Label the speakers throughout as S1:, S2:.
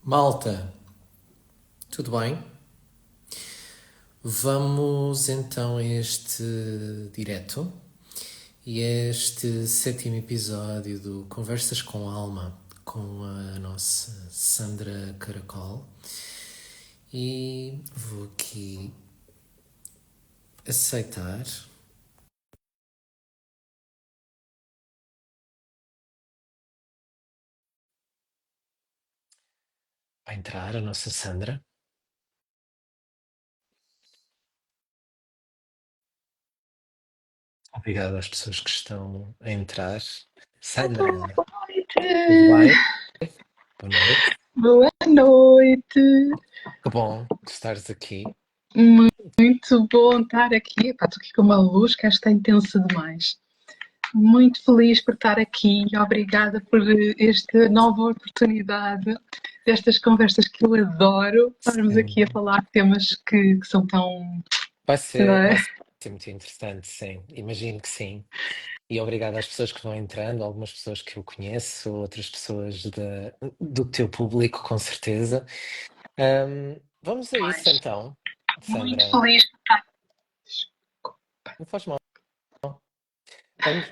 S1: Malta, tudo bem? Vamos então a este direto e a este sétimo episódio do Conversas com Alma com a nossa Sandra Caracol. E vou aqui aceitar. Vai entrar a nossa Sandra. Obrigado às pessoas que estão a entrar. Sandra, tudo
S2: Noite.
S1: bem? Boa noite.
S2: Boa noite.
S1: Que bom estares aqui.
S2: Muito bom estar aqui. Epá, estou aqui com uma luz que está intensa demais. Muito feliz por estar aqui e obrigada por esta nova oportunidade destas conversas que eu adoro. Estarmos aqui a
S1: Sim.
S2: falar de temas que são tão.
S1: Vai
S2: Não
S1: ser,
S2: é?
S1: vai ser muito interessante, sim. Imagino que sim. E obrigado às pessoas que vão entrando, algumas pessoas que eu conheço, outras pessoas do teu público, com certeza. Vamos a isso então,
S2: Muito
S1: Sandra.
S2: feliz por estar.
S1: Não faz mal. Vamos,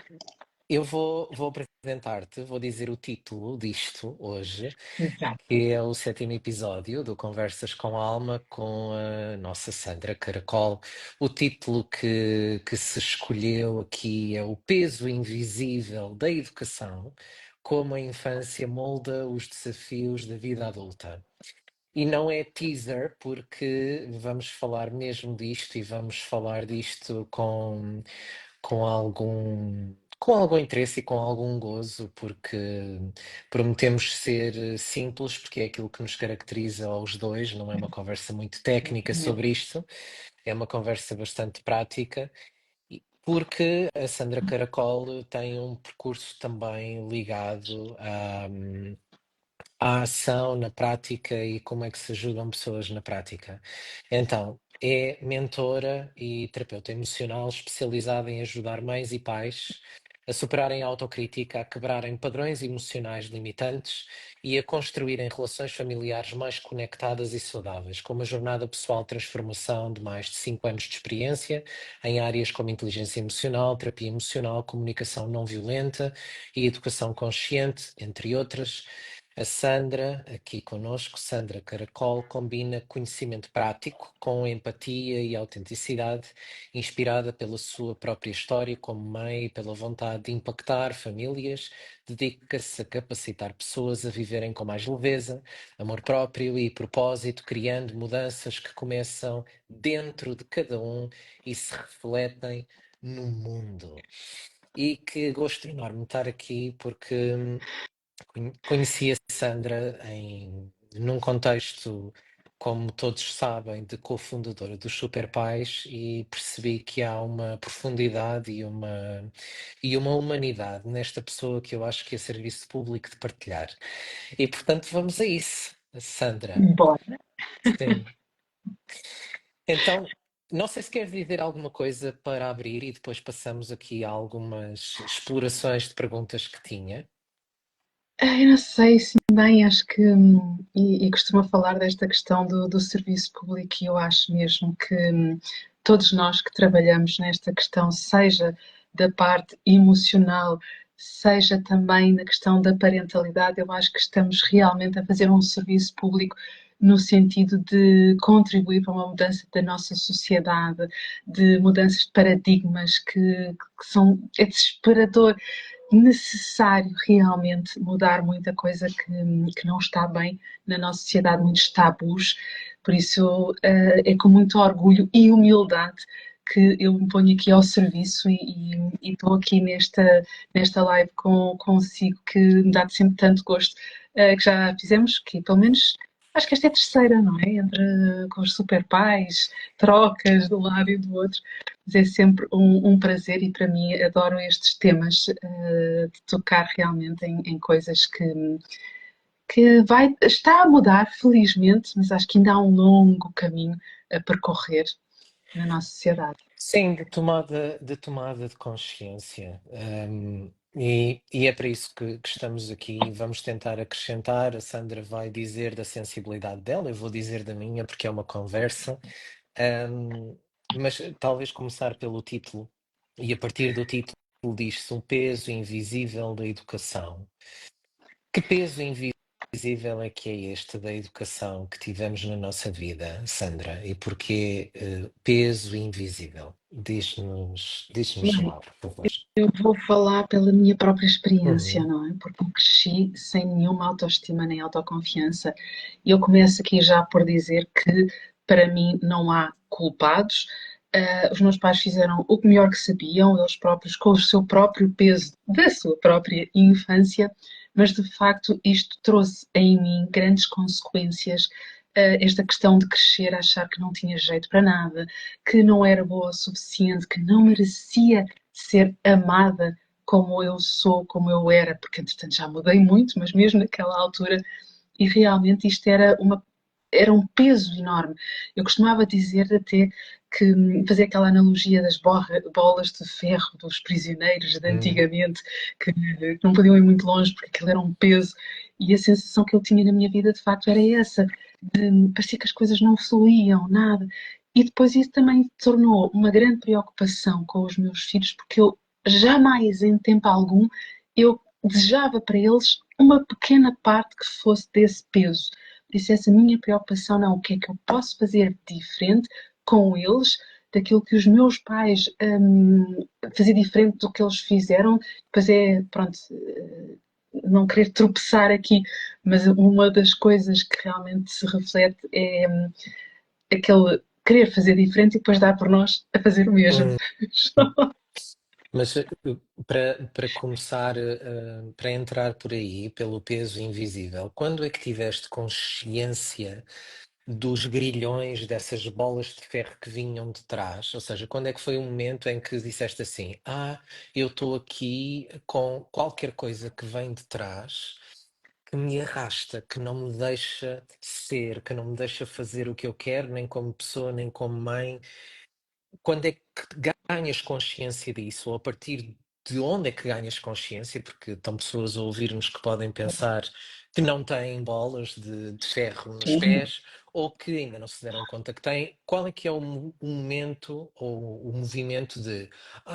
S1: eu vou apresentar-te, vou dizer o título disto hoje,
S2: Exato.
S1: que é o sétimo episódio do Conversas com Alma com a nossa Sandra Caracol. O título que se escolheu aqui é O Peso Invisível da Educação, como a infância molda os desafios da vida adulta. E não é teaser, porque vamos falar mesmo disto e vamos falar disto com algum interesse e com algum gozo, porque prometemos ser simples, porque é aquilo que nos caracteriza aos dois, não é uma conversa muito técnica sobre isto, é uma conversa bastante prática, porque a Sandra Caracol tem um percurso também ligado à ação na prática e como é que se ajudam pessoas na prática. Então, é mentora e terapeuta emocional especializada em ajudar mães e pais a superarem a autocrítica, a quebrarem padrões emocionais limitantes e a construírem relações familiares mais conectadas e saudáveis, com uma jornada pessoal de transformação de mais de 5 anos de experiência em áreas como inteligência emocional, terapia emocional, comunicação não violenta e educação consciente, entre outras. A Sandra, aqui conosco, Sandra Caracol, combina conhecimento prático com empatia e autenticidade, inspirada pela sua própria história como mãe e pela vontade de impactar famílias, dedica-se a capacitar pessoas a viverem com mais leveza, amor próprio e propósito, criando mudanças que começam dentro de cada um e se refletem no mundo. E que gosto enorme de estar aqui porque conheci a Sandra num contexto, como todos sabem, de cofundadora dos Super Pais e percebi que há uma profundidade e uma humanidade nesta pessoa que eu acho que é serviço público de partilhar. E portanto vamos a isso, Sandra.
S2: Bora.
S1: Sim. Então, não sei se queres dizer alguma coisa para abrir e depois passamos aqui a algumas explorações de perguntas que tinha.
S2: Eu não sei se bem, acho que, e costuma falar desta questão do serviço público, e eu acho mesmo que todos nós que trabalhamos nesta questão, seja da parte emocional, seja também na questão da parentalidade, eu acho que estamos realmente a fazer um serviço público no sentido de contribuir para uma mudança da nossa sociedade, de mudanças de paradigmas que são, é desesperador necessário realmente mudar muita coisa que não está bem na nossa sociedade, muitos tabus. Por isso, é com muito orgulho e humildade que eu me ponho aqui ao serviço e estou aqui nesta live consigo, que me dá sempre tanto gosto, que já fizemos, que pelo menos acho que esta é a terceira, não é? Entre com os super pais, trocas de um lado e do outro, mas é sempre um prazer e para mim adoro estes temas de tocar realmente em coisas que está a mudar, felizmente, mas acho que ainda há um longo caminho a percorrer na nossa sociedade.
S1: Sim, de tomada de consciência. E é para isso que estamos aqui. Vamos tentar acrescentar. A Sandra vai dizer da sensibilidade dela, eu vou dizer da minha, porque é uma conversa. Ahm, mas talvez começar pelo título. E a partir do título diz-se um peso invisível da educação. Que peso invisível é que é este da educação que tivemos na nossa vida, Sandra? E porquê peso invisível? Diz-nos
S2: Bem,
S1: lá, por favor.
S2: eu vou falar pela minha própria experiência,
S1: Uhum,
S2: não é? Porque eu cresci sem nenhuma autoestima nem autoconfiança. E eu começo aqui já por dizer que, para mim, não há culpados. Os meus pais fizeram o melhor que sabiam, eles próprios, com o seu próprio peso da sua própria infância, mas de facto isto trouxe em mim grandes consequências. Esta questão de crescer, achar que não tinha jeito para nada, que não era boa o suficiente, que não merecia ser amada como eu sou, como eu era, porque entretanto já mudei muito, mas mesmo naquela altura, e realmente isto era um peso enorme. Eu costumava dizer até que aquela analogia das bolas de ferro dos prisioneiros de
S1: uhum,
S2: antigamente, que não podiam ir muito longe porque aquilo era um peso, e a sensação que eu tinha na minha vida de facto era essa, de parecia que as coisas não fluíam, nada. E depois isso também tornou uma grande preocupação com os meus filhos, porque eu jamais, em tempo algum, eu desejava para eles uma pequena parte que fosse desse peso. Disse essa minha preocupação, não, o que é que eu posso fazer diferente com eles, daquilo que os meus pais faziam diferente do que eles fizeram. Depois é, pronto, não querer tropeçar aqui, mas uma das coisas que realmente se reflete é aquele querer fazer diferente e depois dar por nós a fazer o mesmo.
S1: uhum. Mas para começar, para entrar por aí, pelo peso invisível, quando é que tiveste consciência dos grilhões dessas bolas de ferro que vinham de trás? Ou seja, quando é que foi o momento em que disseste assim: Ah, eu estou aqui com qualquer coisa que vem de trás, que me arrasta, que não me deixa ser, que não me deixa fazer o que eu quero, nem como pessoa, nem como mãe? Quando é que ganhas consciência disso? Ou a partir de onde é que ganhas consciência? Porque estão pessoas a ouvir-nos que podem pensar que não têm bolas de ferro nos
S2: Sim.
S1: pés ou que ainda não se deram conta que têm. Qual é que é o momento ou o movimento de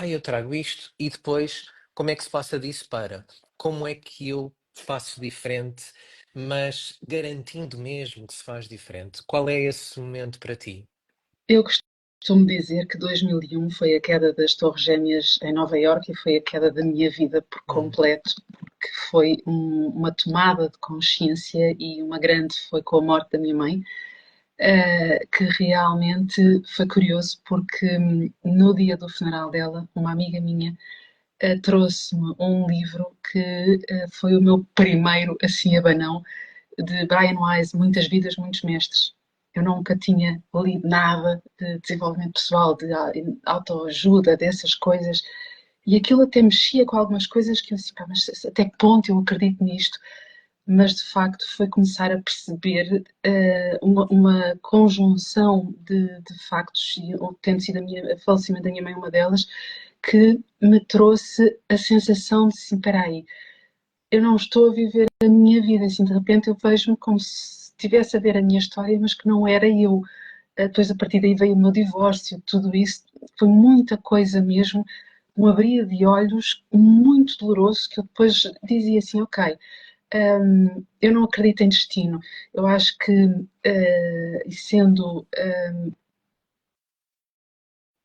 S1: eu trago isto e depois como é que se passa disso para como é que eu faço diferente, mas garantindo mesmo que se faz diferente? Qual é esse momento para ti?
S2: Eu costumo dizer que 2001 foi a queda das Torres Gêmeas em Nova Iorque e foi a queda da minha vida por
S1: Hum,
S2: completo, porque foi uma tomada de consciência e uma grande foi com a morte da minha mãe, que realmente foi curioso porque no dia do funeral dela, uma amiga minha trouxe-me um livro que foi o meu primeiro assim abanão, de Brian Weiss, Muitas Vidas, Muitos Mestres. Eu nunca tinha lido nada de desenvolvimento pessoal, de autoajuda, dessas coisas. E aquilo até mexia com algumas coisas que eu disse, mas até que ponto eu acredito nisto? Mas de facto foi começar a perceber uma conjunção de factos, e tendo sido a falecimento da minha mãe uma delas, que me trouxe a sensação de, assim, espera aí, eu não estou a viver a minha vida, assim, de repente eu vejo-me como se estivesse a ver a minha história, mas que não era eu. Depois, a partir daí, veio o meu divórcio, tudo isso, foi muita coisa mesmo, um abrir de olhos muito doloroso, que eu depois dizia assim, ok, eu não acredito em destino, eu acho que, e sendo,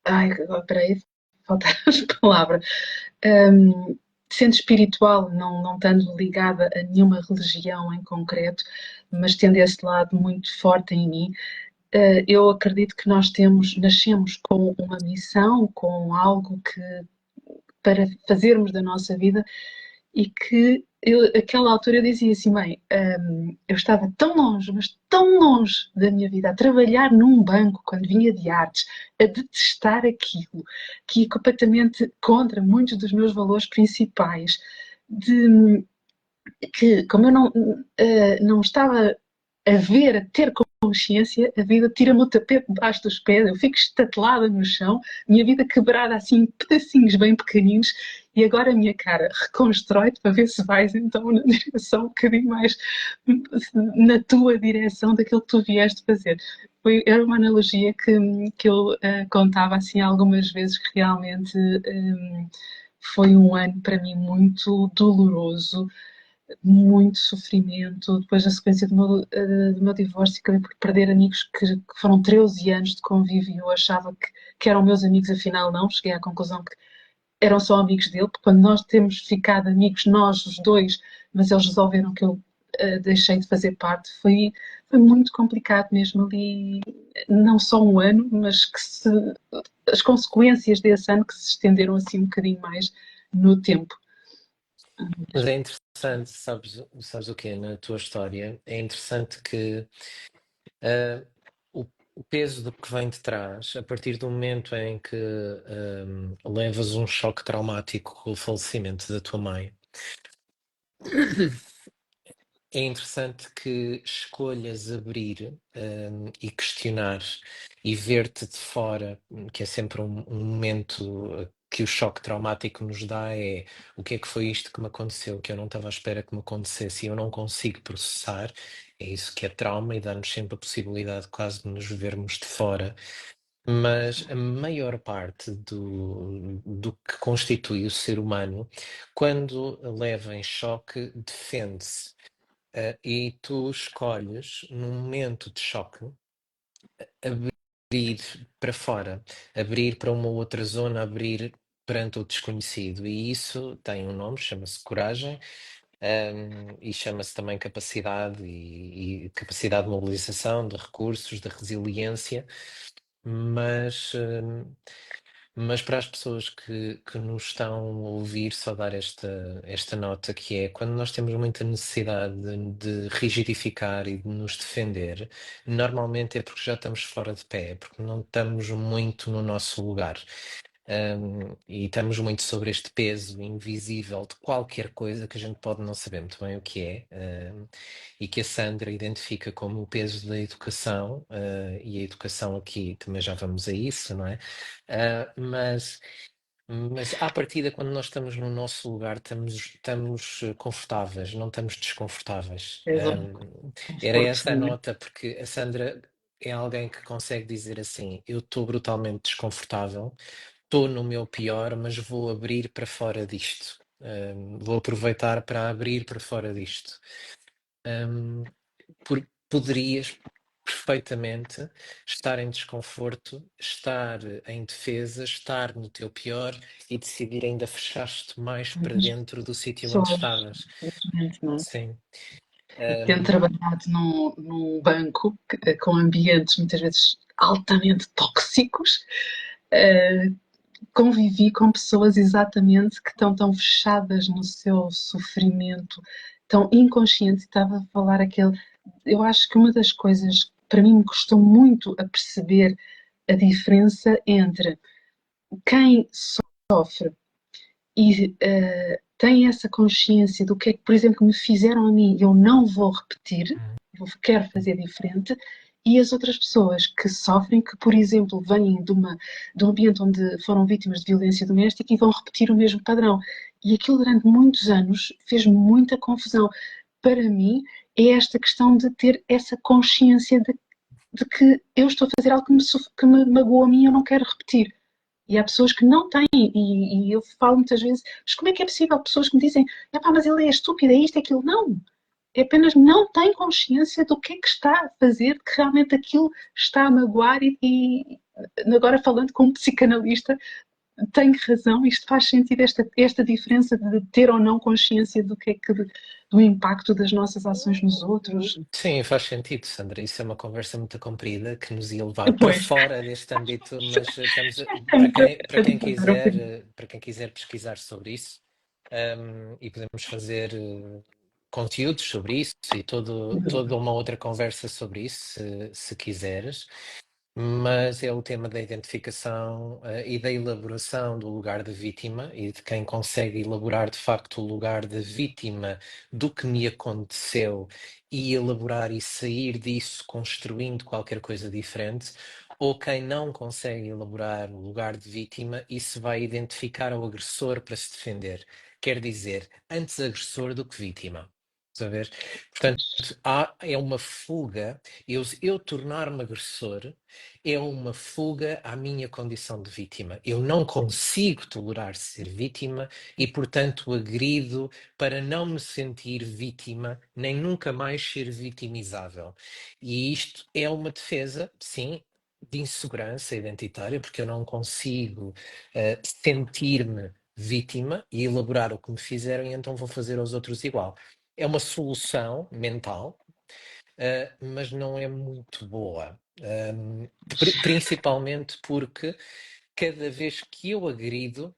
S2: ai, peraí, faltaram as palavras, um, sendo espiritual, não estando ligada a nenhuma religião em concreto, mas tendo esse lado muito forte em mim, eu acredito que nascemos com uma missão, com algo que para fazermos da nossa vida e que aquela altura eu dizia assim, mãe, eu estava tão longe, mas tão longe da minha vida, a trabalhar num banco quando vinha de artes, a detestar aquilo, que ia completamente contra muitos dos meus valores principais, de que como eu não estava a ver, a ter consciência, a vida tira-me o tapete debaixo dos pés, eu fico estatelada no chão, minha vida quebrada assim em pedacinhos bem pequeninos, e agora a minha cara reconstrói-te para ver se vais então na direção um bocadinho mais na tua direção daquilo que tu vieste fazer. Era uma analogia que eu contava assim algumas vezes que realmente foi um ano para mim muito doloroso, muito sofrimento. Depois da sequência do meu divórcio, acabei por perder amigos que foram 13 anos de convívio e eu achava que eram meus amigos, afinal não. Cheguei à conclusão que eram só amigos dele, porque quando nós temos ficado amigos, nós os dois, mas eles resolveram que eu deixei de fazer parte, foi muito complicado mesmo ali, não só um ano, mas as consequências desse ano que se estenderam assim um bocadinho mais no tempo.
S1: Mas é interessante, sabes o quê? Na tua história, é interessante que ah, o peso do que vem de trás, a partir do momento em que levas um choque traumático com o falecimento da tua mãe, é interessante que escolhas abrir, e questionar e ver-te de fora, que é sempre um momento que o choque traumático nos dá, é o que é que foi isto que me aconteceu, que eu não estava à espera que me acontecesse e eu não consigo processar. É isso que é trauma e dá-nos sempre a possibilidade quase de nos vermos de fora. Mas a maior parte do que constitui o ser humano, quando leva em choque, defende-se. E tu escolhes, num momento de choque, abrir para fora, abrir para uma outra zona, abrir perante o desconhecido. E isso tem um nome, chama-se coragem, e chama-se também capacidade e capacidade de mobilização, de recursos, de resiliência. Mas, mas para as pessoas que nos estão a ouvir, só dar esta nota que é quando nós temos muita necessidade de rigidificar e de nos defender, normalmente é porque já estamos fora de pé, porque não estamos muito no nosso lugar. E estamos muito sobre este peso invisível de qualquer coisa que a gente pode não saber muito bem o que é, e que a Sandra identifica como o peso da educação, e a educação aqui também já vamos a isso, não é? Mas à partida, quando nós estamos no nosso lugar, estamos confortáveis, não estamos desconfortáveis.
S2: É a zona de
S1: Era
S2: conforto,
S1: essa a
S2: não é?
S1: nota, porque a Sandra é alguém que consegue dizer assim: eu estou brutalmente desconfortável, estou no meu pior, mas vou abrir para fora disto. Vou aproveitar para abrir para fora disto. Um, Poderias perfeitamente estar em desconforto, estar em defesa, estar no teu pior e decidir ainda fechar-te mais para
S2: Muitas
S1: dentro do sítio onde
S2: pessoas,
S1: estavas.
S2: infelizmente, não é?
S1: Sim.
S2: Tendo
S1: Um,
S2: trabalhado num banco com ambientes muitas vezes altamente tóxicos, uh, convivi com pessoas exatamente que estão tão fechadas no seu sofrimento, tão inconscientes. Estava a falar aquele. Eu acho que uma das coisas que para mim me custou muito a perceber a diferença entre quem sofre e tem essa consciência do que é que, por exemplo, me fizeram a mim, eu não vou repetir, eu quero fazer diferente, e as outras pessoas que sofrem, que, por exemplo, vêm de um ambiente onde foram vítimas de violência doméstica e vão repetir o mesmo padrão. E aquilo durante muitos anos fez muita confusão. Para mim, é esta questão de ter essa consciência de que eu estou a fazer algo que me magoa a mim e eu não quero repetir. E há pessoas que não têm, e eu falo muitas vezes, mas como é que é possível? Pessoas que me dizem, mas ele é estúpido, é isto, é aquilo. Não, é apenas não tem consciência do que é que está a fazer, que realmente aquilo está a magoar e agora falando como psicanalista, tenho razão, isto faz sentido, esta diferença de ter ou não consciência do que é que, do impacto das nossas ações nos outros.
S1: sim, faz sentido, Sandra. Isso é uma conversa muito comprida que nos ia levar para
S2: Pois,
S1: fora deste âmbito, mas
S2: estamos
S1: para quem quiser pesquisar sobre isso, e podemos fazer conteúdos sobre isso e toda uma outra conversa sobre isso, se quiseres. Mas é o tema da identificação, e da elaboração do lugar de vítima e de quem consegue elaborar de facto o lugar de vítima do que me aconteceu e elaborar e sair disso construindo qualquer coisa diferente. ou quem não consegue elaborar o lugar de vítima, isso vai identificar o agressor para se defender. Quer dizer, antes agressor do que vítima. Estás a ver? Portanto,
S2: Pois,
S1: é uma fuga. Eu tornar-me agressor é uma fuga à minha condição de vítima. Eu não consigo tolerar ser vítima e, portanto, agrido para não me sentir vítima, nem nunca mais ser vitimizável. E isto é uma defesa, sim, de insegurança identitária, porque eu não consigo sentir-me vítima e elaborar o que me fizeram, e então vou fazer aos outros igual. É uma solução mental, mas não é muito boa. Principalmente porque cada vez que eu agrido,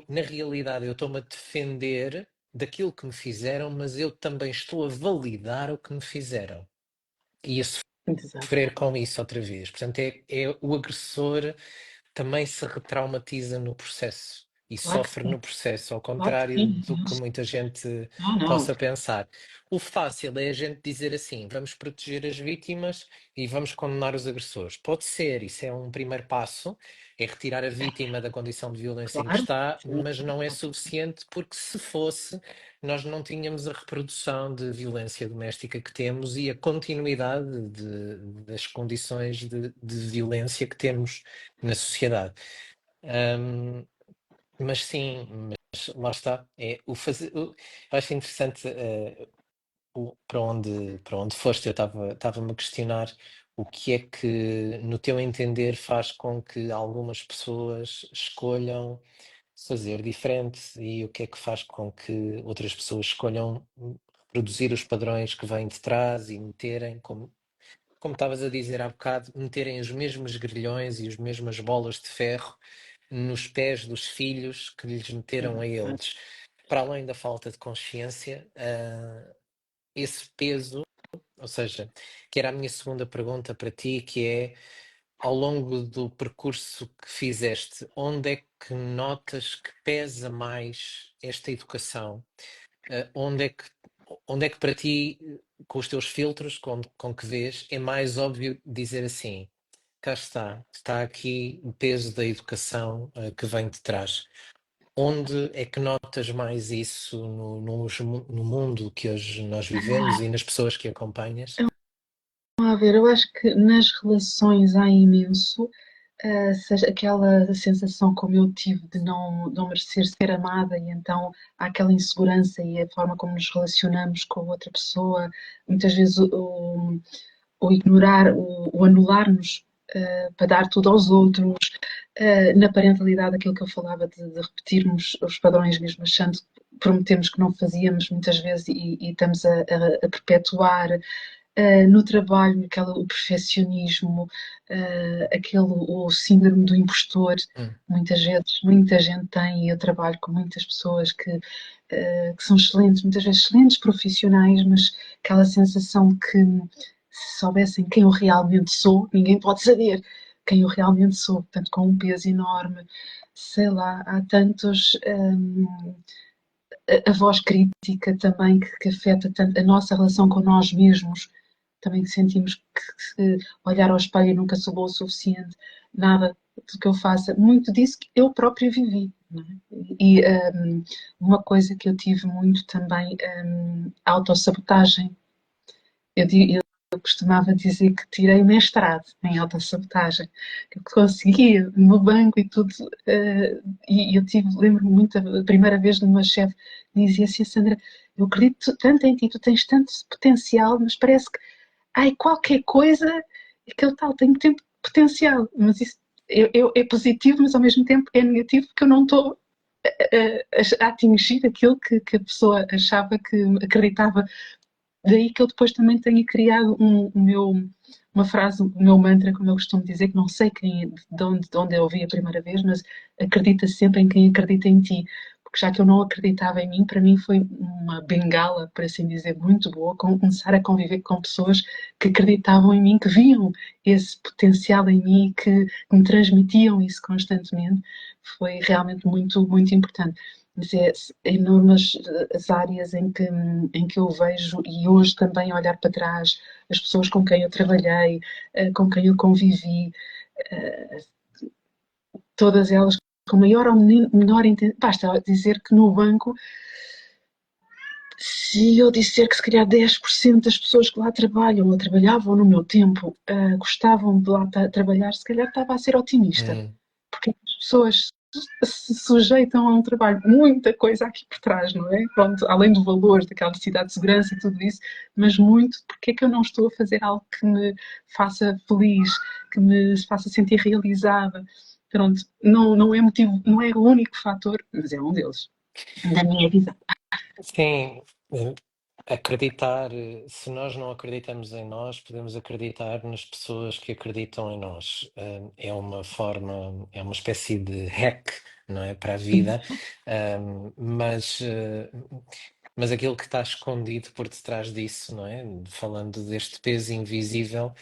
S1: na realidade, eu estou-me a defender daquilo que me fizeram, mas eu também estou a validar o que me fizeram. E a
S2: exato.
S1: sofrer com isso outra vez. Portanto, é o agressor também se retraumatiza no processo e
S2: Claro que
S1: sofre
S2: sim,
S1: no processo, ao
S2: claro que
S1: contrário
S2: sim.
S1: do que muita gente
S2: Não, não,
S1: possa pensar. O fácil é a gente dizer assim: vamos proteger as vítimas e vamos condenar os agressores. Pode ser, isso é um primeiro passo, é retirar a vítima da condição de violência em que
S2: claro.
S1: está,
S2: Sim,
S1: mas não é suficiente, porque se fosse, nós não tínhamos a reprodução de violência doméstica que temos e a continuidade das condições de violência que temos na sociedade. Ahm, mas sim, mas lá está. Eu acho interessante para onde foste. Eu estava-me a questionar o que é que, no teu entender, faz com que algumas pessoas escolham fazer diferente e o que é que faz com que outras pessoas escolham reproduzir os padrões que vêm de trás e meterem, como estavas a dizer há bocado, meterem os mesmos grilhões e as mesmas bolas de ferro nos pés dos filhos que lhes meteram a
S2: exato.
S1: eles. Para além da falta de consciência, esse peso, ou seja, que era a minha segunda pergunta para ti, que é, ao longo do percurso que fizeste, onde é que notas que pesa mais esta educação? Onde é que para ti, com os teus filtros, com que vês, é mais óbvio dizer assim: cá está aqui o peso da educação, que vem de trás. Onde é que notas mais isso no mundo que hoje nós vivemos e nas pessoas que acompanhas?
S2: A ver, eu acho que nas relações há imenso, seja aquela sensação como eu tive de não merecer ser amada, e então há aquela insegurança e a forma como nos relacionamos com outra pessoa, muitas vezes o ignorar, o anular-nos para dar tudo aos outros, na parentalidade, aquilo que eu falava de repetirmos os padrões mesmo achando que prometemos que não fazíamos muitas vezes e estamos a perpetuar. No trabalho, o perfeccionismo, o síndrome do impostor,
S1: Hum,
S2: muitas vezes, muita gente tem, e eu trabalho com muitas pessoas que são excelentes, muitas vezes excelentes profissionais, mas aquela sensação que se soubessem quem eu realmente sou, ninguém pode saber quem eu realmente sou, portanto, com um peso enorme, sei lá, há tantos. A voz crítica também que afeta tanto a nossa relação com nós mesmos, também sentimos que olhar ao espelho nunca sou boa o suficiente, nada do que eu faça, muito disso que eu própria vivi. Não é? E uma coisa que eu tive muito também, a autossabotagem. Eu costumava dizer que tirei mestrado em autossabotagem, que eu conseguia no banco e tudo, e eu lembro-me muito, a primeira vez de uma chefe dizia assim: Sandra, eu acredito tanto em ti, tu tens tanto potencial, mas parece que, ai, qualquer coisa, aquele tal, tem tempo potencial, mas isso é positivo, mas ao mesmo tempo é negativo, porque eu não estou a atingir aquilo que a pessoa achava que acreditava. Daí que eu depois também tenha criado uma frase, o meu mantra, como eu costumo dizer, que não sei de onde eu ouvi a primeira vez, mas acredita sempre em quem acredita em ti. Porque já que eu não acreditava em mim, para mim foi uma bengala, por assim dizer, muito boa, começar a conviver com pessoas que acreditavam em mim, que viam esse potencial em mim e que me transmitiam isso constantemente. Foi realmente muito, muito importante. Mas é enormes as áreas em que eu vejo, e hoje também olhar para trás, as pessoas com quem eu trabalhei, com quem eu convivi, todas elas com maior ou menor intensidade. Basta dizer que no banco, se eu disser que se calhar 10% das pessoas que lá trabalham ou trabalhavam no meu tempo gostavam de lá trabalhar, se calhar estava a ser otimista.
S1: Hum,
S2: Porque as pessoas se sujeitam a um trabalho, muita coisa aqui por trás, não é? Pronto, além do valor, daquela necessidade de segurança e tudo isso, mas muito, porque é que eu não estou a fazer algo que me faça feliz, que me faça sentir realizada? Pronto, não é motivo, não é o único fator, mas é um deles, da minha visão.
S1: sim, acreditar, se nós não acreditamos em nós, podemos acreditar nas pessoas que acreditam em nós. É uma forma, é uma espécie de hack, não é, para a vida. Mas aquilo que está escondido por detrás disso, não é? Falando deste peso invisível,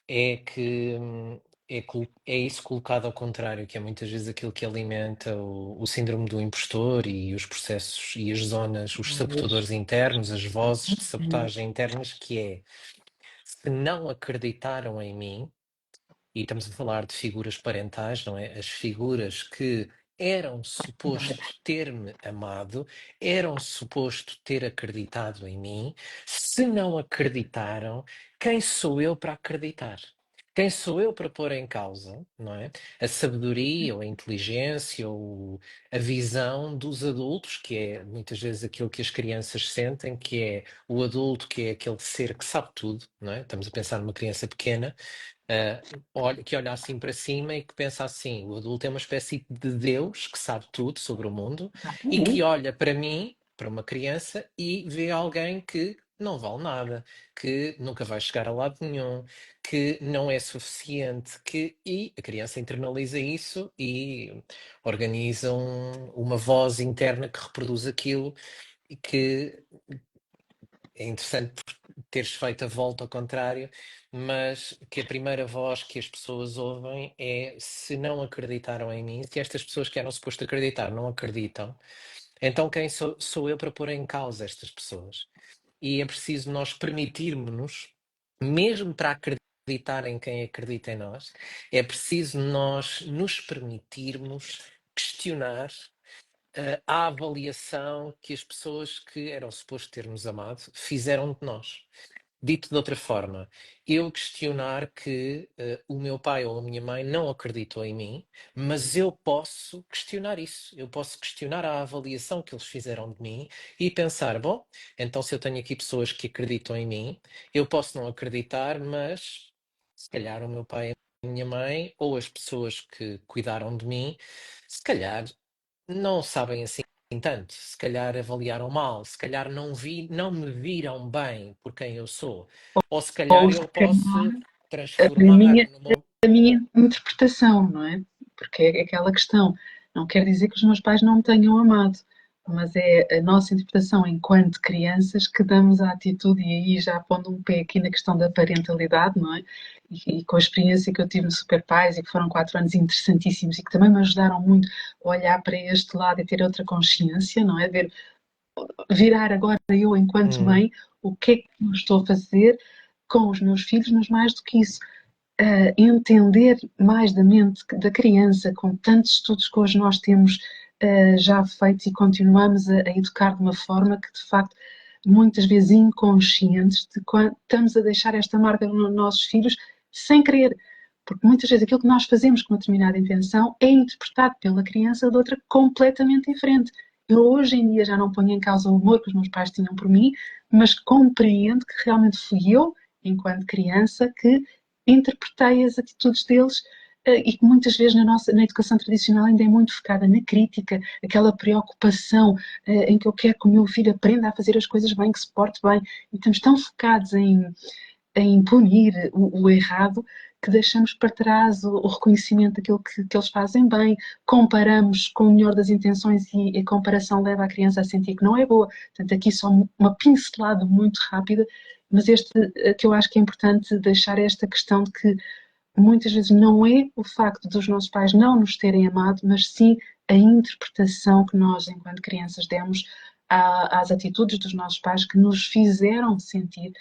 S1: é que é isso colocado ao contrário, que é muitas vezes aquilo que alimenta o síndrome do impostor e os processos e as zonas, os sabotadores internos, as vozes de sabotagem internas, que é se não acreditaram em mim. E estamos a falar de figuras parentais, não é? As figuras que eram suposto ter-me amado, eram suposto ter acreditado em mim. Se não acreditaram, quem sou eu para acreditar? Quem sou eu para pôr em causa, não é? A sabedoria ou a inteligência ou a visão dos adultos, que é muitas vezes aquilo que as crianças sentem, que é o adulto, que é aquele ser que sabe tudo, não é? Estamos a pensar numa criança pequena, que olha assim para cima e que pensa assim: o adulto é uma espécie de Deus que sabe tudo sobre o mundo e que
S2: Exatamente.
S1: olha para mim, para uma criança, e vê alguém que não vale nada, que nunca vai chegar a lado nenhum, que não é suficiente, e a criança internaliza isso e organiza uma voz interna que reproduz aquilo e que é interessante teres feito a volta ao contrário, mas que a primeira voz que as pessoas ouvem é: se não acreditaram em mim, se estas pessoas que eram suposto acreditar não acreditam, então quem sou eu para pôr em causa estas pessoas? E é preciso nós permitirmos-nos, mesmo para acreditar em quem acredita em nós, é preciso nós nos permitirmos questionar a avaliação que as pessoas que eram suposto ter-nos amado fizeram de nós. Dito de outra forma, eu questionar que o meu pai ou a minha mãe não acreditou em mim, mas eu posso questionar isso. Eu posso questionar a avaliação que eles fizeram de mim e pensar: bom, então se eu tenho aqui pessoas que acreditam em mim, eu posso não acreditar, mas se calhar o meu pai e a minha mãe, ou as pessoas que cuidaram de mim, se calhar não sabem assim tanto, se calhar avaliaram mal, se calhar não me viram bem por quem eu sou, ou se calhar
S2: Ou se
S1: eu
S2: calhar
S1: posso
S2: a
S1: transformar
S2: minha,
S1: numa.
S2: a minha interpretação, não é? Porque é aquela questão. Não quer dizer que os meus pais não me tenham amado, mas é a nossa interpretação enquanto crianças que damos à atitude, e aí já pondo um pé aqui na questão da parentalidade, não é? E com a experiência que eu tive no Super Pais, e que foram 4 anos interessantíssimos e que também me ajudaram muito a olhar para este lado e ter outra consciência, não é? Ver, virar agora eu enquanto
S1: Hum,
S2: mãe, o que é que eu estou a fazer com os meus filhos, mas mais do que isso, entender mais da mente da criança, com tantos estudos que hoje nós temos já feitos e continuamos a educar de uma forma que, de facto, muitas vezes inconscientes, de quando estamos a deixar esta marca nos nossos filhos sem querer. Porque muitas vezes aquilo que nós fazemos com uma determinada intenção é interpretado pela criança de outra completamente diferente. Eu hoje em dia já não ponho em causa o amor que os meus pais tinham por mim, mas compreendo que realmente fui eu, enquanto criança, que interpretei as atitudes deles e que muitas vezes na educação tradicional ainda é muito focada na crítica, aquela preocupação em que eu quero que o meu filho aprenda a fazer as coisas bem, que se porte bem, e estamos tão focados em punir o errado que deixamos para trás o reconhecimento daquilo que eles fazem bem, comparamos com o melhor das intenções e a comparação leva a criança a sentir que não é boa. Portanto, aqui só uma pincelada muito rápida, mas este que eu acho que é importante deixar esta questão de que muitas vezes não é o facto dos nossos pais não nos terem amado, mas sim a interpretação que nós, enquanto crianças, demos às atitudes dos nossos pais que nos fizeram sentir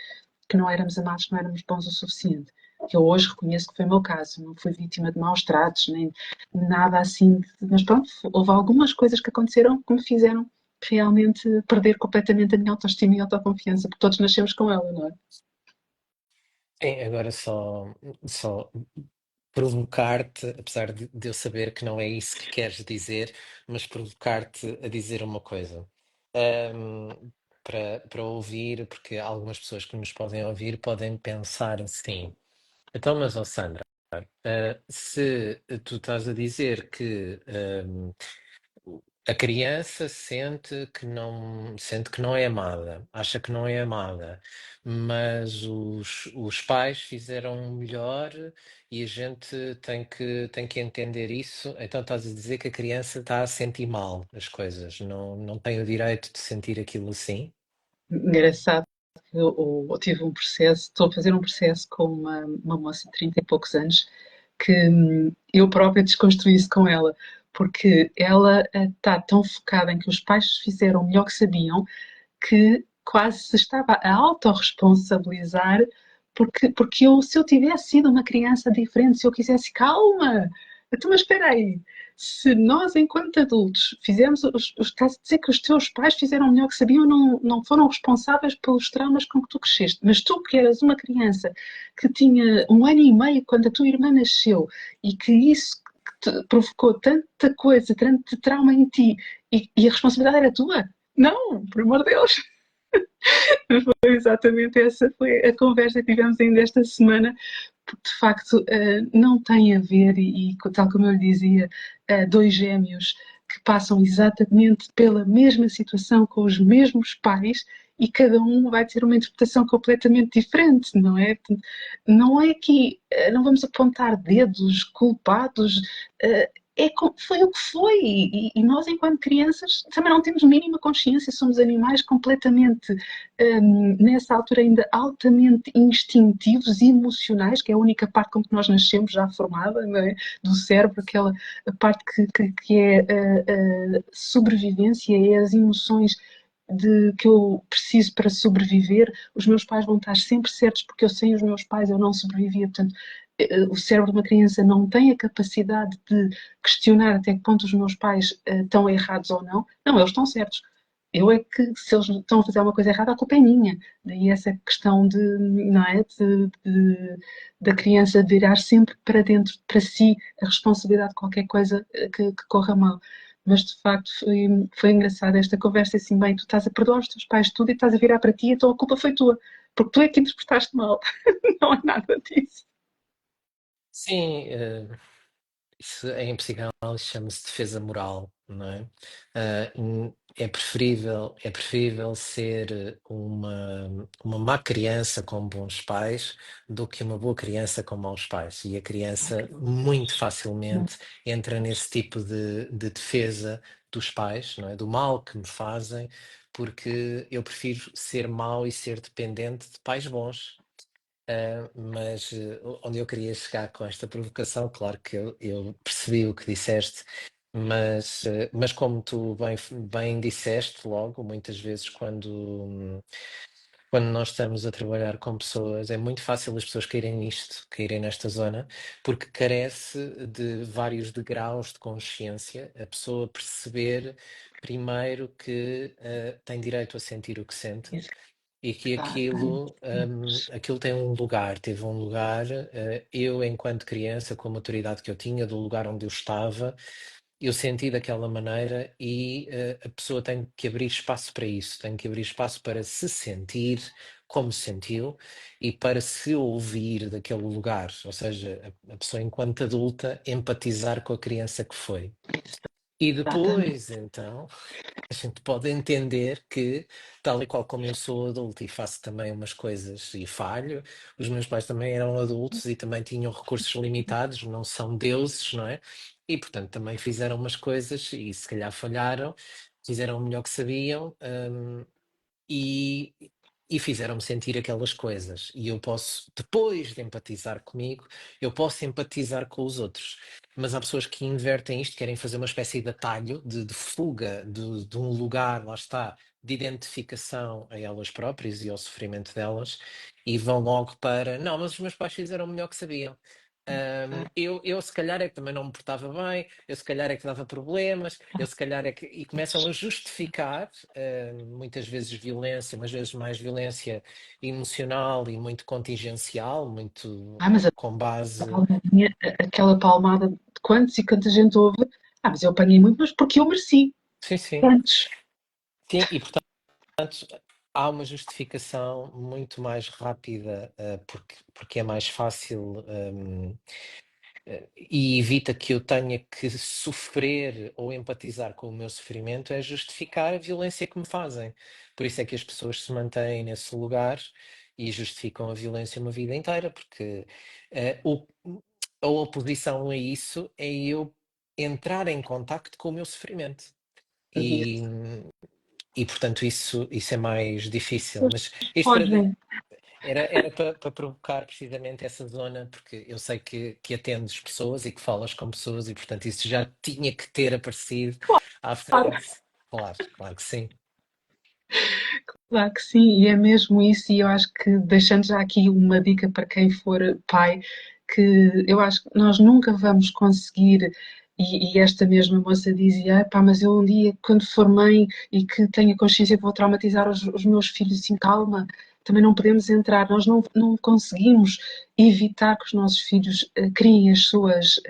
S2: que não éramos amados, que não éramos bons o suficiente. que eu hoje reconheço que foi o meu caso. Não fui vítima de maus tratos, nem nada assim. Mas pronto, houve algumas coisas que aconteceram que me fizeram realmente perder completamente a minha autoestima e autoconfiança, porque todos nascemos com ela, não é?
S1: Sim, agora só provocar-te, apesar de eu saber que não é isso que queres dizer, mas provocar-te a dizer uma coisa. Para ouvir, porque algumas pessoas que nos podem ouvir podem pensar assim. Então, mas, ó Sandra, se tu estás a dizer que a criança sente que não é amada, acha que não é amada, mas os pais fizeram o melhor e a gente tem que entender isso. Então estás a dizer que a criança está a sentir mal as coisas, não tem o direito de sentir aquilo assim?
S2: Engraçado. Eu tive um processo, estou a fazer um processo com uma moça de 30 e poucos anos que eu própria desconstruí isso com ela, porque ela está tão focada em que os pais fizeram o melhor que sabiam que quase se estava a autorresponsabilizar porque se eu tivesse sido uma criança diferente, se eu quisesse, calma, então, mas espera aí, se nós, enquanto adultos, fizemos, estás a dizer que os teus pais fizeram o melhor que sabiam, não foram responsáveis pelos traumas com que tu cresceste, mas tu que eras uma criança que tinha 1 ano e meio quando a tua irmã nasceu e que isso provocou tanta coisa, tanto trauma em ti e a responsabilidade era tua? Não, por amor de Deus. Foi exatamente essa foi a conversa que tivemos ainda esta semana, porque de facto não tem a ver, e tal como eu lhe dizia, dois gêmeos que passam exatamente pela mesma situação com os mesmos pais e cada um vai ter uma interpretação completamente diferente, não é? Não é que não vamos apontar dedos culpados, foi o que foi. Nós, enquanto crianças, também não temos mínima consciência, somos animais completamente, nessa altura, ainda altamente instintivos e emocionais, que é a única parte com que nós nascemos já formada, não é? Do cérebro, aquela parte que é a sobrevivência, é as emoções que eu preciso para sobreviver. Os meus pais vão estar sempre certos, porque eu sem os meus pais eu não sobrevivia. Portanto, o cérebro de uma criança não tem a capacidade de questionar até que ponto os meus pais estão errados ou não. Não, eles estão certos. Eu é que, se eles estão a fazer uma coisa errada, a culpa é minha. Daí essa questão não é, da criança virar sempre para dentro, para si, a responsabilidade de qualquer coisa que corra mal. Mas de facto foi engraçada esta conversa assim, bem, tu estás a perdoar os teus pais tudo e estás a virar para ti, então a culpa foi tua, porque tu é que interpretaste mal, não é nada disso.
S1: Sim, isso em psicanálise chama-se defesa moral, não é? É preferível ser uma má criança com bons pais do que uma boa criança com maus pais. E a criança muito facilmente entra nesse tipo de defesa dos pais, não é? Do mal que me fazem, porque eu prefiro ser mau e ser dependente de pais bons. Mas onde eu queria chegar com esta provocação, claro que eu percebi o que disseste, mas como tu bem disseste logo, muitas vezes quando nós estamos a trabalhar com pessoas, é muito fácil as pessoas caírem nisto, caírem nesta zona, porque carece de vários degraus de consciência, a pessoa perceber primeiro que tem direito a sentir o que sente e que aquilo,
S2: Exatamente.
S1: aquilo teve um lugar, eu enquanto criança, com a maturidade que eu tinha, do lugar onde eu estava, eu senti daquela maneira e a pessoa tem que abrir espaço para isso, tem que abrir espaço para se sentir como se sentiu e para se ouvir daquele lugar, ou seja, a pessoa enquanto adulta empatizar com a criança que foi. E
S2: Exatamente.
S1: depois, então, a gente pode entender que, tal e qual como eu sou adulto e faço também umas coisas e falho, os meus pais também eram adultos e também tinham recursos limitados, não são deuses, não é? E, portanto, também fizeram umas coisas e se calhar falharam, fizeram o melhor que sabiam, e, e fizeram-me sentir aquelas coisas. E eu posso, depois de empatizar comigo, eu posso empatizar com os outros. Mas há pessoas que invertem isto, querem fazer uma espécie de atalho, de fuga de um lugar, lá está, de identificação a elas próprias e ao sofrimento delas, e vão logo para, não, mas os meus pais fizeram o melhor que sabiam. Eu se calhar é que também não me portava bem, eu se calhar é que dava problemas, eu se calhar é que. E começam a justificar, muitas vezes violência, mas vezes mais violência emocional e muito contingencial, muito
S2: Mas a
S1: com base.
S2: palmadinha, aquela palmada de quantos e quanta gente houve. Mas eu apanhei muito, mas porque eu mereci.
S1: Sim, sim.
S2: Antes.
S1: Sim, e portanto há uma justificação muito mais rápida, porque é mais fácil. E evita que eu tenha que sofrer ou empatizar com o meu sofrimento, é justificar a violência que me fazem. Por isso é que as pessoas se mantêm nesse lugar e justificam a violência uma vida inteira, porque a oposição a isso é eu entrar em contacto com o meu sofrimento.
S2: E
S1: E, e portanto, isso é mais difícil.
S2: as
S1: Mas
S2: pessoas
S1: isto para,
S2: fogem.
S1: era para provocar precisamente essa zona, porque eu sei que atendes pessoas e que falas com pessoas e, portanto, isso já tinha que ter aparecido à
S2: Claro,
S1: frente. Claro, claro que sim.
S2: claro que sim, e é mesmo isso, e eu acho que deixando já aqui uma dica para quem for pai, que eu acho que nós nunca vamos conseguir, e esta mesma moça dizia, pá, mas eu um dia, quando for mãe e que tenha consciência que vou traumatizar os meus filhos, assim, calma, também não podemos entrar, nós não conseguimos evitar que os nossos filhos criem as suas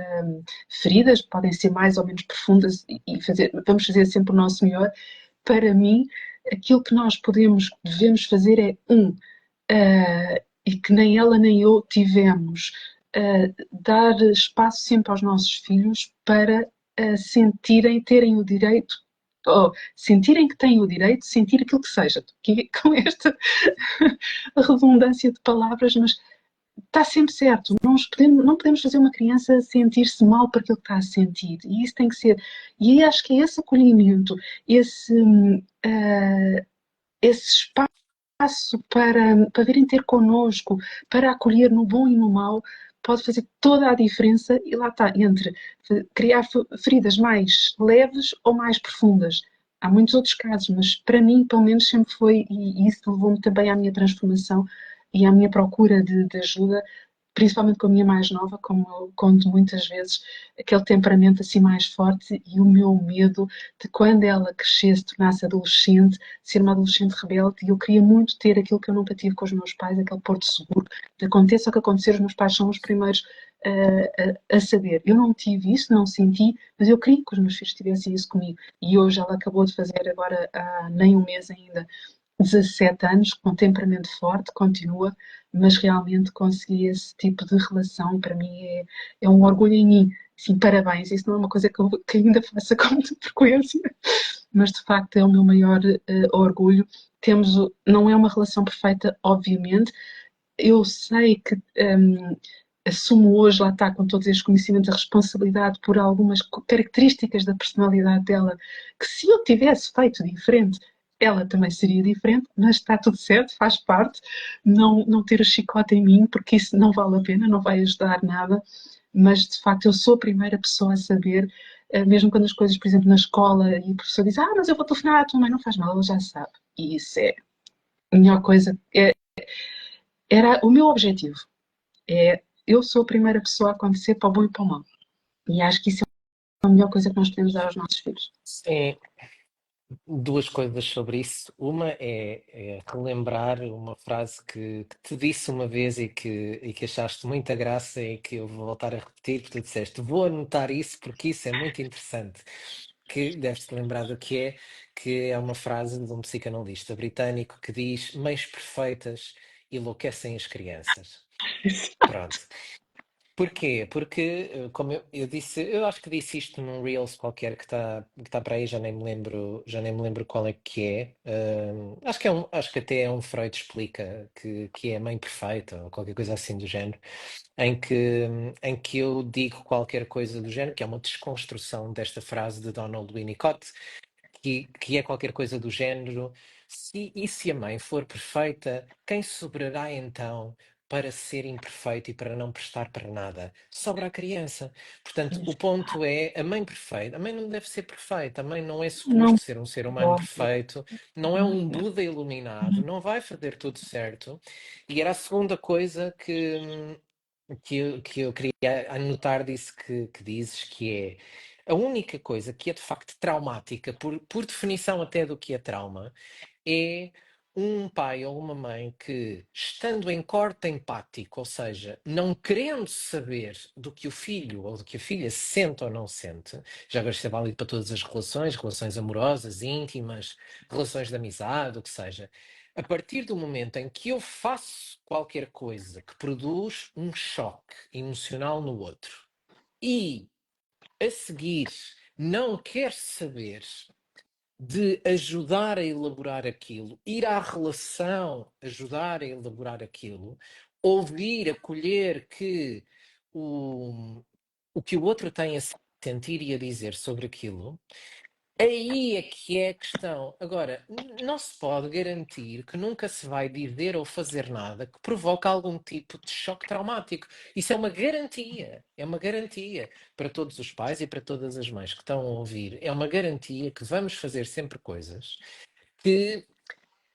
S2: feridas, podem ser mais ou menos profundas, e vamos fazer sempre o nosso melhor. Para mim, aquilo que nós devemos fazer é e que nem ela nem eu tivemos, dar espaço sempre aos nossos filhos para terem o direito, ou sentirem que têm o direito de sentir aquilo que seja, com esta redundância de palavras, mas está sempre certo. Não podemos fazer uma criança sentir-se mal por aquilo que está a sentir. E isso tem que ser. E acho que é esse acolhimento, esse, uh, esse espaço para virem ter connosco, para acolher no bom e no mau, pode fazer toda a diferença. E lá está, entre criar feridas mais leves ou mais profundas. Há muitos outros casos, mas para mim, pelo menos, sempre foi, e isso levou-me também à minha transformação e à minha procura de ajuda, principalmente com a minha mais nova, como eu conto muitas vezes, aquele temperamento assim mais forte e o meu medo de quando ela crescesse, tornasse adolescente, ser uma adolescente rebelde, e eu queria muito ter aquilo que eu nunca tive com os meus pais, aquele porto seguro, de aconteça o que acontecer, os meus pais são os primeiros a saber. Eu não tive isso, não senti, mas eu queria que os meus filhos tivessem isso comigo. E hoje ela acabou de fazer, agora há nem um mês ainda, 17 anos, com temperamento forte, continua, mas realmente consegui esse tipo de relação e para mim é um orgulho em mim. Sim, parabéns, isso não é uma coisa que ainda faça com muita frequência, mas de facto é o meu maior orgulho. Não é uma relação perfeita, obviamente. Eu sei que assumo hoje, lá está, com todos estes conhecimentos, a responsabilidade por algumas características da personalidade dela, que se eu tivesse feito diferente, ela também seria diferente, mas está tudo certo, faz parte. Não ter o chicote em mim, porque isso não vale a pena, não vai ajudar nada. Mas de facto, eu sou a primeira pessoa a saber, mesmo quando as coisas, por exemplo, na escola, e o professor diz: mas eu vou telefonar à tua mãe, não faz mal, ela já sabe. E isso é a melhor coisa. Era o meu objetivo. Eu sou a primeira pessoa a acontecer para o bom e para o mal. E acho que isso é a melhor coisa que nós podemos dar aos nossos filhos.
S1: Sim, duas coisas sobre isso. Uma é relembrar uma frase que te disse uma vez e que achaste muita graça e que eu vou voltar a repetir, porque tu disseste, vou anotar isso porque isso é muito interessante. Que deves-te lembrar do que é uma frase de um psicanalista britânico que diz: mães perfeitas enlouquecem as crianças. Pronto. Porquê? Porque, como eu disse, eu acho que disse isto num Reels qualquer que tá para aí, já nem me lembro qual é que é. Acho que até é um Freud explica que é a mãe perfeita ou qualquer coisa assim do género, em que eu digo qualquer coisa do género, que é uma desconstrução desta frase de Donald Winnicott, que é qualquer coisa do género. E se a mãe for perfeita, quem sobrará então para ser imperfeito e para não prestar para nada. Sobra a criança. Portanto, o
S2: Isso.
S1: ponto é a mãe perfeita. A mãe não deve ser perfeita. A mãe não é
S2: Não
S1: suposto ser um ser humano
S2: pode.
S1: perfeito. Não é um Buda iluminado. Não vai fazer tudo certo. E era a segunda coisa que eu queria anotar disso que dizes, que é a única coisa que é de facto traumática, por definição até do que é trauma, é um pai ou uma mãe que, estando em corte empático, ou seja, não querendo saber do que o filho ou do que a filha sente ou não sente, já agora isto é válido para todas as relações, relações amorosas, íntimas, relações de amizade, o que seja. A partir do momento em que eu faço qualquer coisa que produz um choque emocional no outro e a seguir não quer saber de ajudar a elaborar aquilo, ir à relação, ajudar a elaborar aquilo, ouvir, acolher que o que o outro tem a sentir e a dizer sobre aquilo, aí é que é a questão. Agora, não se pode garantir que nunca se vai dizer ou fazer nada que provoque algum tipo de choque traumático. Isso é uma garantia. É uma garantia para todos os pais e para todas as mães que estão a ouvir. É uma garantia que vamos fazer sempre coisas que